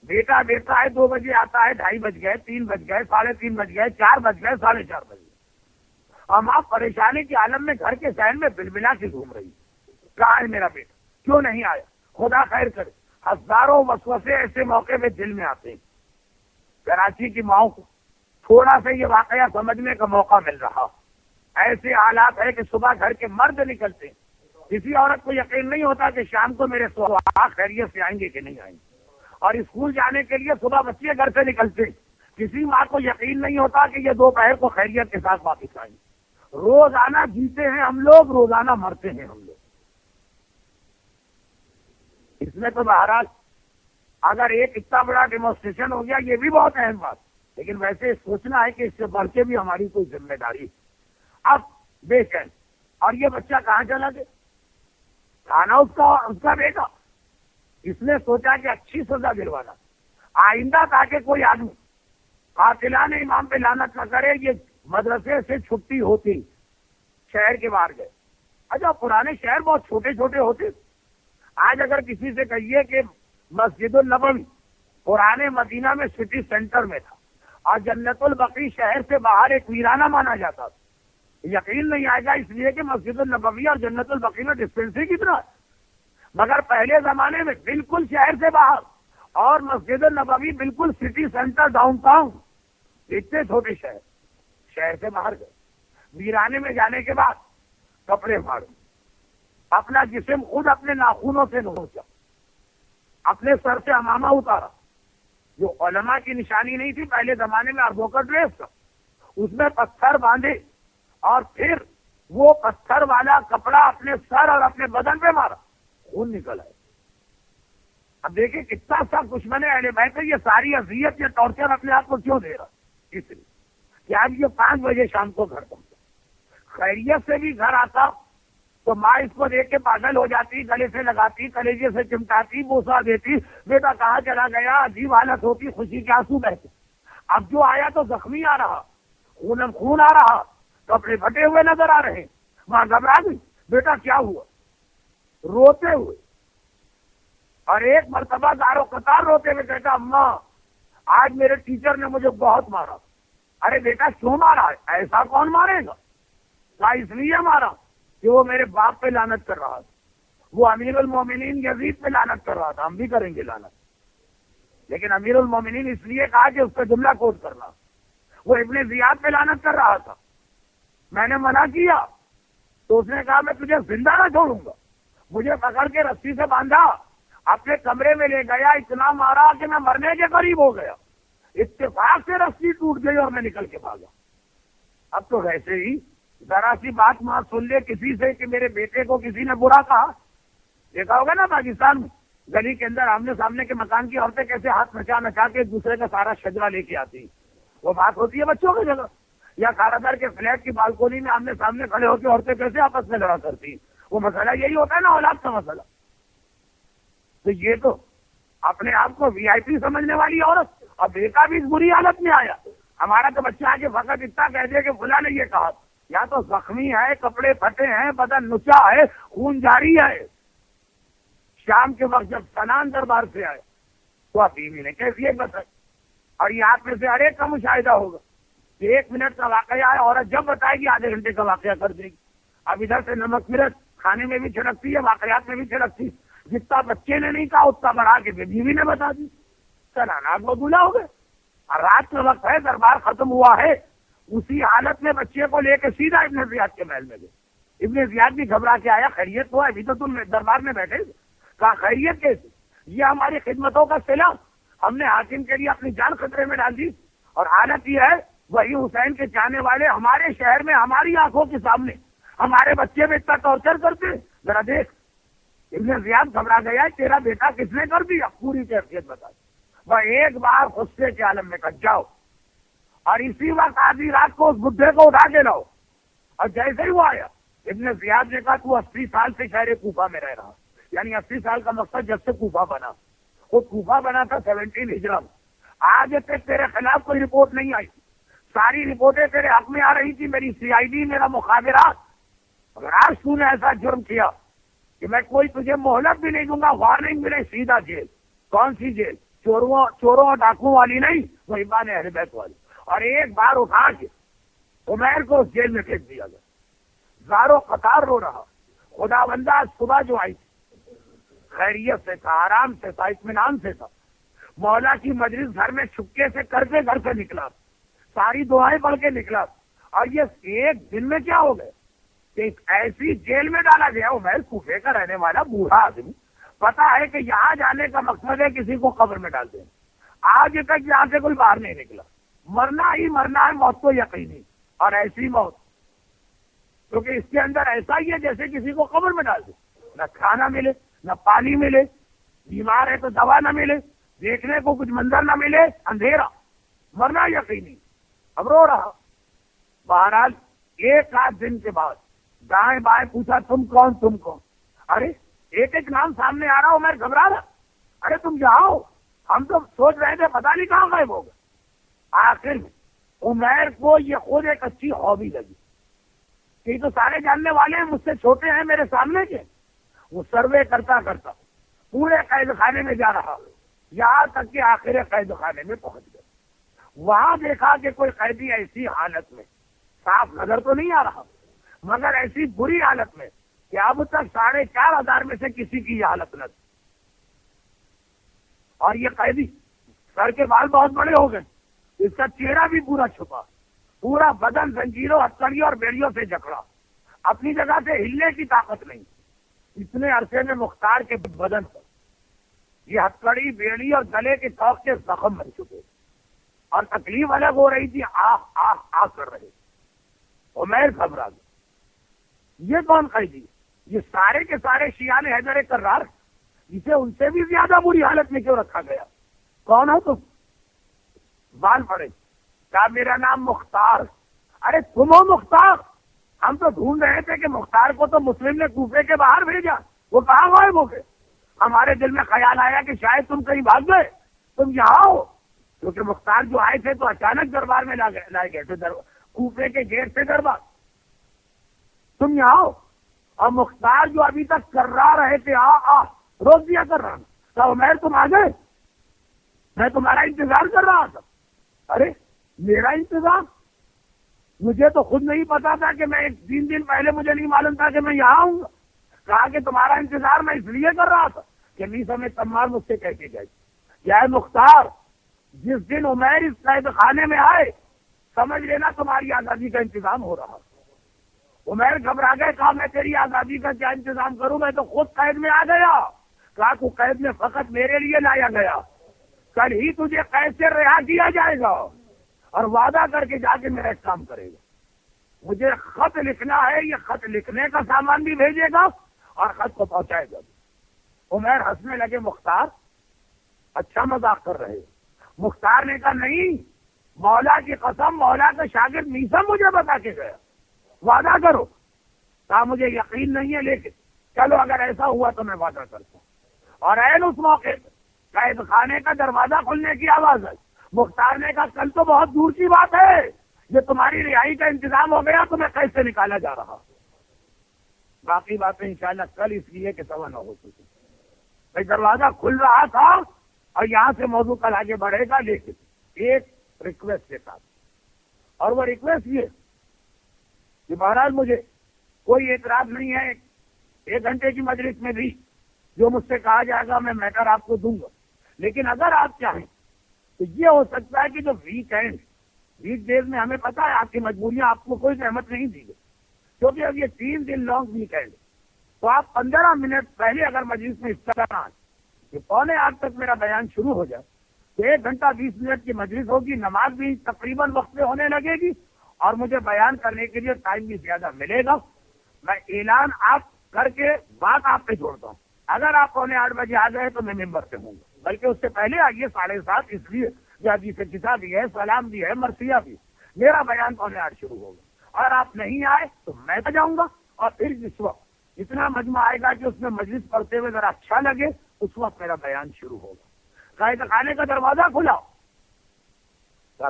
بیٹا دیتا ہے 2 بجے آتا ہے، 2:30 بج گئے، 3 بج گئے، 3:30 بج گئے، 4 بج گئے، 4:30 بج گئے، اور ماں پریشانی کے عالم میں گھر کے سہن میں بلبلا کے گھوم رہی، کہاں ہے میرا بیٹا، کیوں نہیں آیا، خدا خیر کرے۔ ہزاروں وسوسے ایسے موقع میں دل میں آتے ہیں۔ کراچی کی ماؤں کو تھوڑا سا یہ واقعہ سمجھنے کا موقع مل رہا، ایسے حالات ہے کہ صبح گھر کے مرد نکلتے ہیں، کسی عورت کو یقین نہیں ہوتا کہ شام کو میرے سوال خیریت سے آئیں گے کہ نہیں آئیں گے، اور اسکول جانے کے لیے صبح بچے گھر سے نکلتے ہیں، کسی ماں کو یقین نہیں ہوتا کہ یہ دوپہر کو خیریت کے ساتھ واپس آئیں گے۔ روزانہ جیتے ہیں ہم لوگ، روزانہ مرتے ہیں ہم لوگ۔ اس میں تو بہرحال اگر ایک اتنا بڑا ڈیمونسٹریشن ہو گیا یہ بھی بہت اہم بات، لیکن ویسے سوچنا ہے کہ اس سے بڑھ کے بھی ہماری کوئی ذمہ داری ہے۔ اب بے چین، اور یہ بچہ کہاں چلا گیا، کھانا اس کا بیٹا، اس نے سوچا کہ اچھی سزا دلوانا، آئندہ تاکہ کوئی آدمی قاتلان امام پہ لعنت نہ کرے۔ یہ مدرسے سے چھٹی ہوتی شہر کے باہر گئے۔ اچھا پرانے شہر بہت چھوٹے چھوٹے ہوتے، آج اگر کسی سے کہیے کہ مسجد النبوی پرانے مدینہ میں سٹی سینٹر میں تھا اور جنت البقیع شہر سے باہر ایک ویرانہ مانا جاتا تھا، یقین نہیں آئے گا، اس لیے کہ مسجد النبوی اور جنت البقیع میں ڈسٹینس کتنا ہے، مگر پہلے زمانے میں بالکل شہر سے باہر، اور مسجد النبوی بالکل سٹی سینٹر ڈاؤن ٹاؤن، اتنے چھوٹے شہر سے باہر گئے۔ ویرانے میں جانے کے بعد کپڑے پھاڑے، اپنا جسم خود اپنے ناخنوں سے نوچا، اپنے سر سے امامہ اتارا، جو علماء کی نشانی نہیں تھی پہلے زمانے میں، عربوں کا ڈریس تھا، اس میں پتھر باندھے، اور پھر وہ پتھر والا کپڑا اپنے سر اور اپنے بدن پہ مارا، خون نکل آئے۔ اب دیکھیں کتنا سا دشمن اہل بیت ہے، یہ ساری اذیت، یہ ٹارچر اپنے آپ کو کیوں دے رہا، اس لیے کہ آج یہ 5 بجے شام کو گھر پہنچا، خیریت سے بھی گھر آتا تو ماں اس کو دیکھ کے پاگل ہو جاتی، گلے سے لگاتی، کلیجے سے چمٹاتی، بوسا دیتی، بیٹا کہاں چلا گیا، عجیب حالت ہوتی، خوشی کے آنسو بہتے۔ اب جو آیا تو زخمی آ رہا، خون آ رہا، کپڑے پھٹے ہوئے نظر آ رہے، ماں گھبرا گئی، بیٹا کیا ہوا، روتے ہوئے، اور ایک مرتبہ دارو قطار روتے ہوئے کہتا اماں آج میرے ٹیچر نے مجھے بہت مارا۔ ارے بیٹا کیوں مارا ہے، ایسا کون مارے گا، کیا اس لیے مارا کہ وہ میرے باپ پہ لعنت کر رہا تھا، وہ امیر المومنین یزید پہ لعنت کر رہا تھا، ہم بھی کریں گے لعنت، لیکن امیر المومنین اس لیے کہا کہ اس کا جملہ کوٹ کرنا، وہ ابن زیاد پہ لعنت کر رہا تھا، میں نے منع کیا تو اس نے کہا میں تجھے زندہ نہ چھوڑوں گا، مجھے پکڑ کے رسی سے باندھا، اپنے کمرے میں لے گیا، اتنا مارا کہ میں مرنے کے قریب ہو گیا، اتفاق سے رسی ٹوٹ گئی اور میں نکل کے بھاگا۔ اب تو ویسے ہی ذرا سی بات ماں سن لے کسی سے کہ میرے بیٹے کو کسی نے برا کہا، دیکھا ہوگا نا پاکستان میں گلی کے اندر آمنے سامنے کے مکان کی عورتیں کیسے ہاتھ نچا نچا کے ایک دوسرے کا سارا شجرا لے کے آتی، وہ بات ہوتی ہے بچوں کی جگہ، یا کارادار کے فلیٹ کی بالکونی میں آمنے سامنے کھڑے ہو کے عورتیں کیسے آپس میں لڑا کرتی، وہ مسئلہ یہی ہوتا ہے نا، اولاد کا مسئلہ۔ تو یہ تو اپنے آپ کو وی آئی پی سمجھنے والی عورت، اور بیٹا بھی اس بری حالت میں آیا، ہمارا تو بچہ آگے فقط اتنا کہہ دے کہ فلاں نے یہ کہا، یا تو زخمی ہے، کپڑے پھٹے ہیں، بدن نچا ہے، خون جاری ہے۔ شام کے وقت جب سنان دربار سے آئے تو اب بیوی نے کیفیت بتائی، اور یہ آپ میں سے ہر ایک کا مشاہدہ ہوگا کہ 1 منٹ کا واقعہ ہے، عورت جب بتائے گی آدھے گھنٹے کا واقعہ کر دے گی۔ اب ادھر سے نمک مرچ کھانے میں بھی چھڑکتی ہے، واقعات میں بھی چھڑکتی، جتنا بچے نے نہیں کہا اتنا بڑھا کے بیوی نے بتا دی۔ سنانات وغیرہ ہو گئے. اور رات کا وقت ہے، دربار ختم ہوا ہے، اسی حالت میں بچے کو لے کے سیدھا ابن زیاد کے محل میں گئے. ابن زیاد بھی گھبرا کے آیا، خیریت ہوا؟ ابھی تو تم دربار میں بیٹھے تھے. کہا خیریت کیسے؟ یہ ہماری خدمتوں کا صلہ، ہم نے حاکم کے لیے اپنی جان خطرے میں ڈال دی، اور حالت یہ ہے وہی حسین کے چاہنے والے ہمارے شہر میں ہماری آنکھوں کے سامنے ہمارے بچے میں اتنا ٹارچر کرتے. ذرا دیکھ. ابن زیاد گھبرا گیا، تیرا بیٹا کس نے کر دیا؟ پوری کیفیت بتا دی. وہ ایک بار غصے کے عالم میں کٹ جاؤ، اور اسی وقت آدھی رات کو اس بڈھے کو اٹھا کے لاؤ. اور جیسے ہی وہ آیا، ابن زیاد نے کہا تو 80 سال سے شہر کوفہ میں رہ رہا، یعنی 80 سال کا مقصد جب سے کوفہ بنا. وہ کوفہ بنا تھا 17 ہجری میں. آج تک تیرے خلاف کوئی رپورٹ نہیں آئی، ساری رپورٹیں تیرے حق میں آ رہی تھی، میری CID، میرا مخابرات. اگر آج تو نے ایسا جرم کیا کہ میں کوئی تجھے مہلت بھی نہیں دوں گا، وارننگ ملے، سیدھا جیل. کون سی جیل؟ چوروں اور ڈاکوں والی نہیں، وہ ایمان اہل بیت والی. اور ایک بار اٹھا کے عمیر کو اس جیل میں پھینک دیا گیا. زارو قطار رو رہا. خدا بندہ صبح جو آئی تھی خیریت سے تھا، آرام سے تھا، اطمینان سے تھا. مولا کی مجلس گھر میں چھپکے سے کر کے گھر سے نکلا، ساری دعائیں پڑھ کے نکلا. اور یہ ایک دن میں کیا ہو گئے کہ ایسی جیل میں ڈالا گیا. عمیر کوفے کا رہنے والا بوڑھا آدمی، پتا ہے کہ یہاں جانے کا مقصد ہے کسی کو قبر میں ڈال دیں. آج تک یہاں سے کوئی باہر نہیں نکلا. مرنا ہی مرنا ہے، موت تو یقینی. اور ایسی موت کیونکہ اس کے اندر ایسا ہی ہے جیسے کسی کو قبر میں ڈال دیں. نہ کھانا ملے، نہ پانی ملے، بیمار ہے تو دوا نہ ملے، دیکھنے کو کچھ منظر نہ ملے، اندھیرا، مرنا یقینی. اب رو رہا. بہرحال ایک آدھ دن کے بعد دائیں بائیں پوچھا تم کون تم کون. ارے ایک ایک نام سامنے آ رہا. عمیر گھبرا رہا. ارے تم یہاں ہو، ہم تو سوچ رہے تھے پتہ نہیں کہاں غائب ہو گئے. آخر میں عمیر کو یہ خود ایک اچھی ہابی لگی کہ تو سارے جاننے والے ہیں، مجھ سے چھوٹے ہیں، میرے سامنے کے. وہ سروے کرتا کرتا پورے قید خانے میں جا رہا، یہاں تک کہ آخر قید خانے میں پہنچ گئے. وہاں دیکھا کہ کوئی قیدی ایسی حالت میں، صاف نظر تو نہیں آ رہا، مگر ایسی بری حالت میں کہ اب تک 4,500 میں سے کسی کی یہ حالت نہ تھی. اور یہ قیدی سر کے بال بہت بڑے ہو گئے، اس کا چہرہ بھی پورا چھپا، پورا بدن زنجیروں، ہتکڑیوں اور بیڑیوں سے جکڑا، اپنی جگہ سے ہلنے کی طاقت نہیں. اتنے عرصے میں مختار کے بدن پر یہ ہتکڑی، بیڑی اور گلے کے توق کے زخم بن چکے اور تکلیف الگ ہو رہی تھی، آہ آہ آہ کر رہے. عمیر گھبرا گیا. یہ کون قیدی؟ یہ سارے کے سارے شیعان حیدر کرار، جسے ان سے بھی زیادہ بری حالت میں کیوں رکھا گیا؟ کون ہو تم؟ بال پڑے. کہا میرا نام مختار. ارے تم ہو مختار؟ ہم تو ڈھونڈ رہے تھے کہ مختار کو تو مسلم نے کوفے کے باہر بھیجا، وہ کہاں غائب ہو گئے. ہمارے دل میں خیال آیا کہ شاید تم کہیں بھاگ گئے، تم یہاں ہو. کیونکہ مختار جو آئے تھے تو اچانک دربار میں لائے گئے تھے، کوفے کے گیٹ سے دربار. تم یہاں ہو. اور مختار جو ابھی تک کرا رہے تھے روک دیا کر رہا تھا. عمیر تم آ گئے، میں تمہارا انتظار کر رہا تھا. ارے میرا انتظار؟ مجھے تو خود نہیں پتا تھا کہ میں 3 دن پہلے مجھے نہیں معلوم تھا کہ میں یہاں ہوں گا. کہا کہ تمہارا انتظار میں اس لیے کر رہا تھا کہ نہیں سمے تمار مجھ سے کہہ کے گئے. کیا ہے مختار، جس دن عمیر اس قید خانے میں آئے سمجھ لینا تمہاری آزادی کا انتظام ہو رہا. عمیر گھبرا گئے. کہا میں تیری آزادی کا کیا انتظام کروں، میں تو خود قید میں آ گیا. کہا تو قید میں فقط میرے لیے لایا گیا، کل ہی تجھے قید سے رہا کیا جائے گا، اور وعدہ کر کے جا کے میرا ایک کام کرے گا. مجھے خط لکھنا ہے، یہ خط لکھنے کا سامان بھی بھیجے گا اور خط کو پہنچائے گا. عمیر ہنسنے لگے. مختار اچھا مذاق کر رہے. مختار نے کہا نہیں، مولا کی قسم، مولا کا شاگرد میسم مجھے بتا کے گیا، وعدہ کرو. کہا مجھے یقین نہیں ہے، لیکن چلو اگر ایسا ہوا تو میں وعدہ کرتا ہوں. اور عین اس موقع پہ قید خانے کا دروازہ کھلنے کی آواز آئی. مختار نے کہا کل تو بہت دور کی بات ہے، یہ تمہاری رہائی کا انتظام ہو گیا تو میں قید سے نکالا جا رہا. باقی باتیں انشاءاللہ کل، اس لیے کہ سوا نہ ہو سکے. بھائی دروازہ کھل رہا تھا اور یہاں سے موضوع کل آگے بڑھے گا، لیکن ایک ریکویسٹ کے ساتھ. اور وہ ریکویسٹ یہ کہ بہرحال مجھے کوئی اعتراض نہیں ہے، 1 گھنٹے کی مجلس میں بھی جو مجھ سے کہا جائے گا میں میٹر آپ کو دوں گا، لیکن اگر آپ چاہیں تو یہ ہو سکتا ہے کہ جو ویک ڈیز میں ہمیں پتا ہے آپ کی مجبوریاں، آپ کو کوئی زحمت نہیں دی گئی، کیونکہ اب یہ 3 دن لانگ ویکینڈ، تو آپ 15 منٹ پہلے اگر مجلس میں حصہ لینا کہ 7:45 تک میرا بیان شروع ہو جائے تو 1 گھنٹہ 20 منٹ کی مجلس ہوگی، نماز بھی تقریباً وقت پہ ہونے لگے گی اور مجھے بیان کرنے کے لیے ٹائم بھی زیادہ ملے گا۔ میں اعلان آپ کر کے بات آپ پہ چھوڑتا ہوں، اگر آپ 7:45 بجے آ گئے تو میں ممبر پہ ہوں گا، بلکہ اس سے پہلے آئیے 7:30، اس لیے جی سے کتاب بھی ہے، سلام بھی ہے، مرثیہ بھی، میرا بیان 7:45 شروع ہوگا، اور آپ نہیں آئے تو میں جاؤں گا، اور پھر جس وقت اتنا مجمع آئے گا کہ اس میں مجلس پڑھتے ہوئے ذرا اچھا لگے اس وقت میرا بیان شروع ہوگا۔ قائد خانے کا دروازہ کھلا،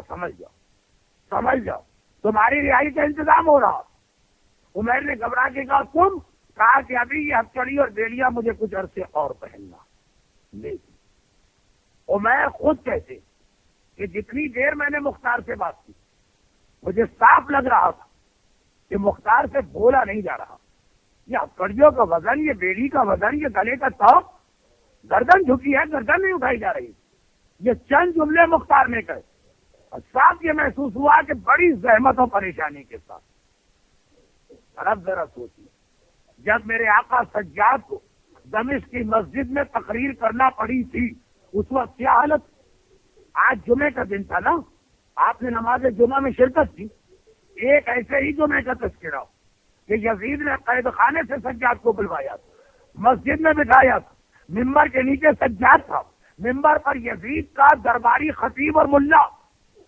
سمجھ جاؤ تمہاری رہائی کا انتظام ہو رہا۔ عمیر نے گھبرا کے کہا کہ ابھی یہ ہتھکڑی اور بیڑیاں مجھے کچھ عرصے اور پہننا، لیکن عمیر خود کہتے کہ جتنی دیر میں نے مختار سے بات کی مجھے صاف لگ رہا تھا کہ مختار سے بولا نہیں جا رہا، یہ ہتھکڑیوں کا وزن، یہ بیڑی کا وزن، یہ گلے کا توق، گردن جھکی ہے، گردن نہیں اٹھائی جا رہی، یہ چند جملے مختار نے کہے، اور صاف یہ محسوس ہوا کہ بڑی زحمت و پریشانی کے ساتھ۔ اب ذرا سوچیے، جب میرے آقا سجاد کو دمشق کی مسجد میں تقریر کرنا پڑی تھی اس وقت کیا حالت؟ آج جمعے کا دن تھا نا، آپ نے نماز جمعہ میں شرکت کی، ایک ایسے ہی جمعے کا تذکرہ ہو کہ یزید نے قید خانے سے سجاد کو بلوایا تھا، مسجد میں بٹھایا تھا، ممبر کے نیچے سجاد تھا، ممبر پر یزید کا درباری خطیب اور ملا،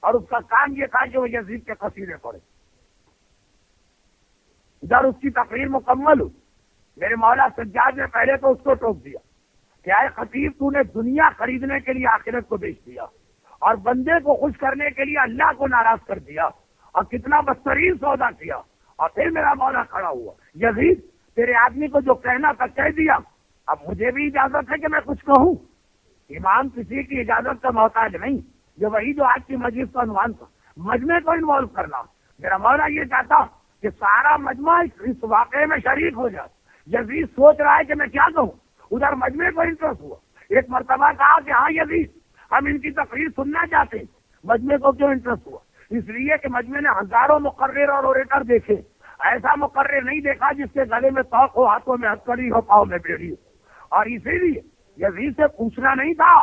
اور اس کا کام یہ تھا کہ وہ یزید کے قصیدے پڑھے۔ ادھر اس کی تقریر مکمل ہوئی، میرے مولا سجاد نے پہلے تو اس کو ٹوک دیا کہ اے خطیب، تو نے دنیا خریدنے کے لیے آخرت کو بیچ دیا اور بندے کو خوش کرنے کے لیے اللہ کو ناراض کر دیا، اور کتنا بدترین سودا کیا۔ اور پھر میرا مولا کھڑا ہوا، یزید تیرے آدمی کو جو کہنا تھا کہہ دیا، اب مجھے بھی اجازت ہے کہ میں کچھ کہوں۔ امام کسی کی اجازت کا محتاج نہیں، یہ وہی جو آج کی مجلس کا عنوان تھا، مجمع کو انوالو کرنا۔ میرا مولا یہ چاہتا کہ سارا مجمع اس واقعے میں شریک ہو جائے۔ یزید سوچ رہا ہے کہ میں کیا کہوں، ادھر مجمع کو انٹرسٹ ہوا، ایک مرتبہ کہا کہ ہاں یزید ہم ان کی تقریر سننا چاہتے ہیں۔ مجمع کو کیوں انٹرسٹ ہوا؟ اس لیے کہ مجمع نے ہزاروں مقرر اور اوریٹر دیکھے، ایسا مقرر نہیں دیکھا جس کے گلے میں توق ہو، ہاتھوں میں ہتھکڑی ہو، پاؤں میں بیڑی ہو، اور اسی لیے یزید سے پوچھنا نہیں تھا،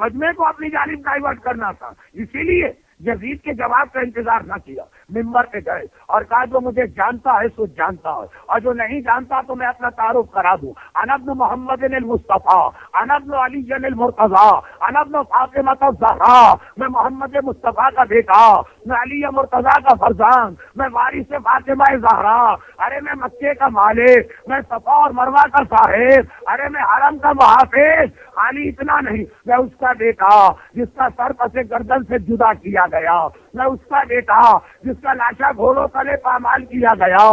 مجمع کو اپنی جانب ڈائیورٹ کرنا تھا، اسی لیے یزید کے جواب کا انتظار نہ کیا، ممبر پہ گئے اور کہا جو مجھے جانتا ہے سو جانتا ہے، اور جو نہیں جانتا تو میں اپنا تعارف کرا دوں۔ انا ابن محمد المصطفیٰ، انا ابن علی المرتضیٰ، انا ابن فاطمہ الزہرا، میں محمد مصطفیٰ کا بیٹا، میں علی مرتضیٰ کا فرزند، میں وارث فاطمہ زہرا، ارے میں مکے کا مالک، میں صفا اور مروہ کا صاحب، ارے میں حرم کا محافظ۔ خالی اتنا نہیں، میں اس کا بیٹا جس کا سر پس گردن سے جدا کیا گیا، میں اس کا بیٹا جس کا لاشا گھوڑوں تلے پامال کیا گیا،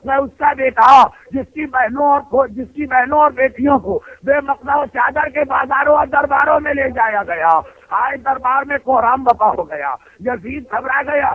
میں اس کا بیٹا جس کی بہنوں اور بیٹیوں کو بے مقدار و چادر کے بازاروں اور درباروں میں لے جایا گیا۔ آئے دربار میں کوہرام بپا ہو گیا، یزید گھبرا گیا،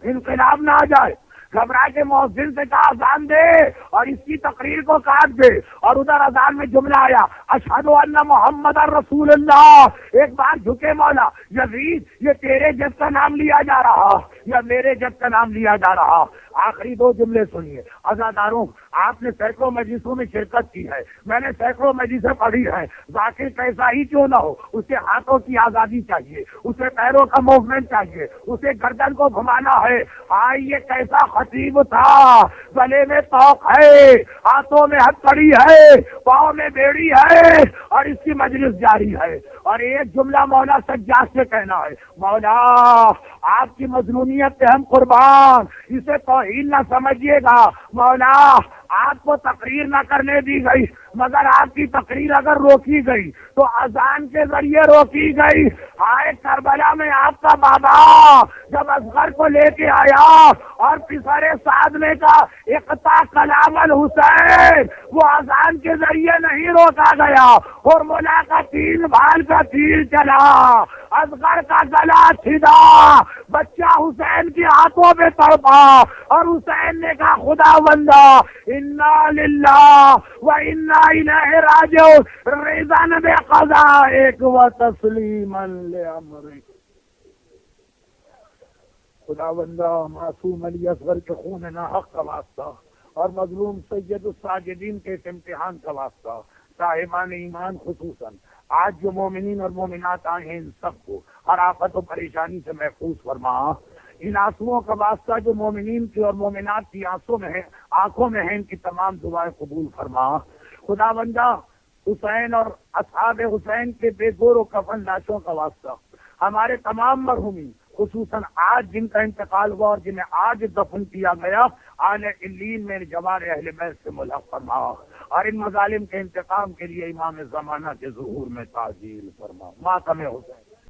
انقلاب نہ آ جائے، گھبرا کے مؤذن سے کہا اذان دے اور اس کی تقریر کو کاٹ دے، اور ادھر اذان میں جملہ آیا اشہد ان محمد رسول اللہ۔ ایک بار جھکے مولا، یزید یہ تیرے جد کا نام لیا جا رہا یا میرے جد کا نام لیا جا رہا؟ آخری 2 جملے سنیے۔ عزاداروں، آپ نے سینکڑوں مجلسوں میں شرکت کی ہے، میں نے سینکڑوں مجلسیں پڑھی ہیں، ذاکر کیسا ہی کیوں نہ ہو، اسے ہاتھوں کی آزادی چاہیے، اسے پیروں کا موومنٹ چاہیے، اسے گردن کو گھمانا ہے۔ یہ کیسا خطیب تھا، گلے میں توق ہے، ہاتھوں میں ہتھکڑی ہے، پاؤں میں بیڑی ہے، اور اس کی مجلس جاری ہے، اور ایک جملہ مولا سجاد سے کہنا ہے، مولا آپ کی مظلومیت پہ ہم قربان، اسے توہین نہ سمجھیے گا، مولا آپ کو تقریر نہ کرنے دی گئی، مگر آپ کی تقریر اگر روکی گئی تو اذان کے ذریعے روکی گئی۔ آئے کربلا میں آپ کا بابا جب اصغر کو لے کے آیا اور پسرے سعد نے کہا اقطع کلام الحسین، وہ اذان کے ذریعے نہیں روکا گیا، اور مولا کا 3 بال کا تیر چلا، اصغر کا گلا چھدا، بچہ حسین کے ہاتھوں میں تڑپا، اور حسین نے کہا خدا بندہ انا للہ و انا الیہ راجعون، رضا بقضائک و تسلیما لامرک۔ خداوندہ معصوم علی اصغر کے خون ناحق کا واسطہ اور مظلوم سید الساجدین کے اس امتحان کا واسطہ، صاحبان ایمان خصوصاً آج جو مومنین اور مومنات آئے ہیں ان سب کو ہر آفت و پریشانی سے محفوظ فرما۔ ان آنسوؤں کا واسطہ جو مومنین کی اور مومنات کی آنکھوں میں ہیں ان کی تمام دعائیں قبول فرما۔ خداوندہ حسین اور اصحاب حسین کے بے گور و کفن لاشوں کا واسطہ ہمارے تمام مرحومین خصوصاً آج جن کا انتقال ہوا اور جنہیں آج دفن کیا گیا اعلی علیین میں جوار اہل بیت سے ملحق فرما، اور ان مظالم کے انتقام کے لیے امام زمانہ کے ظہور میں تعجیل فرما۔ ماتم حسین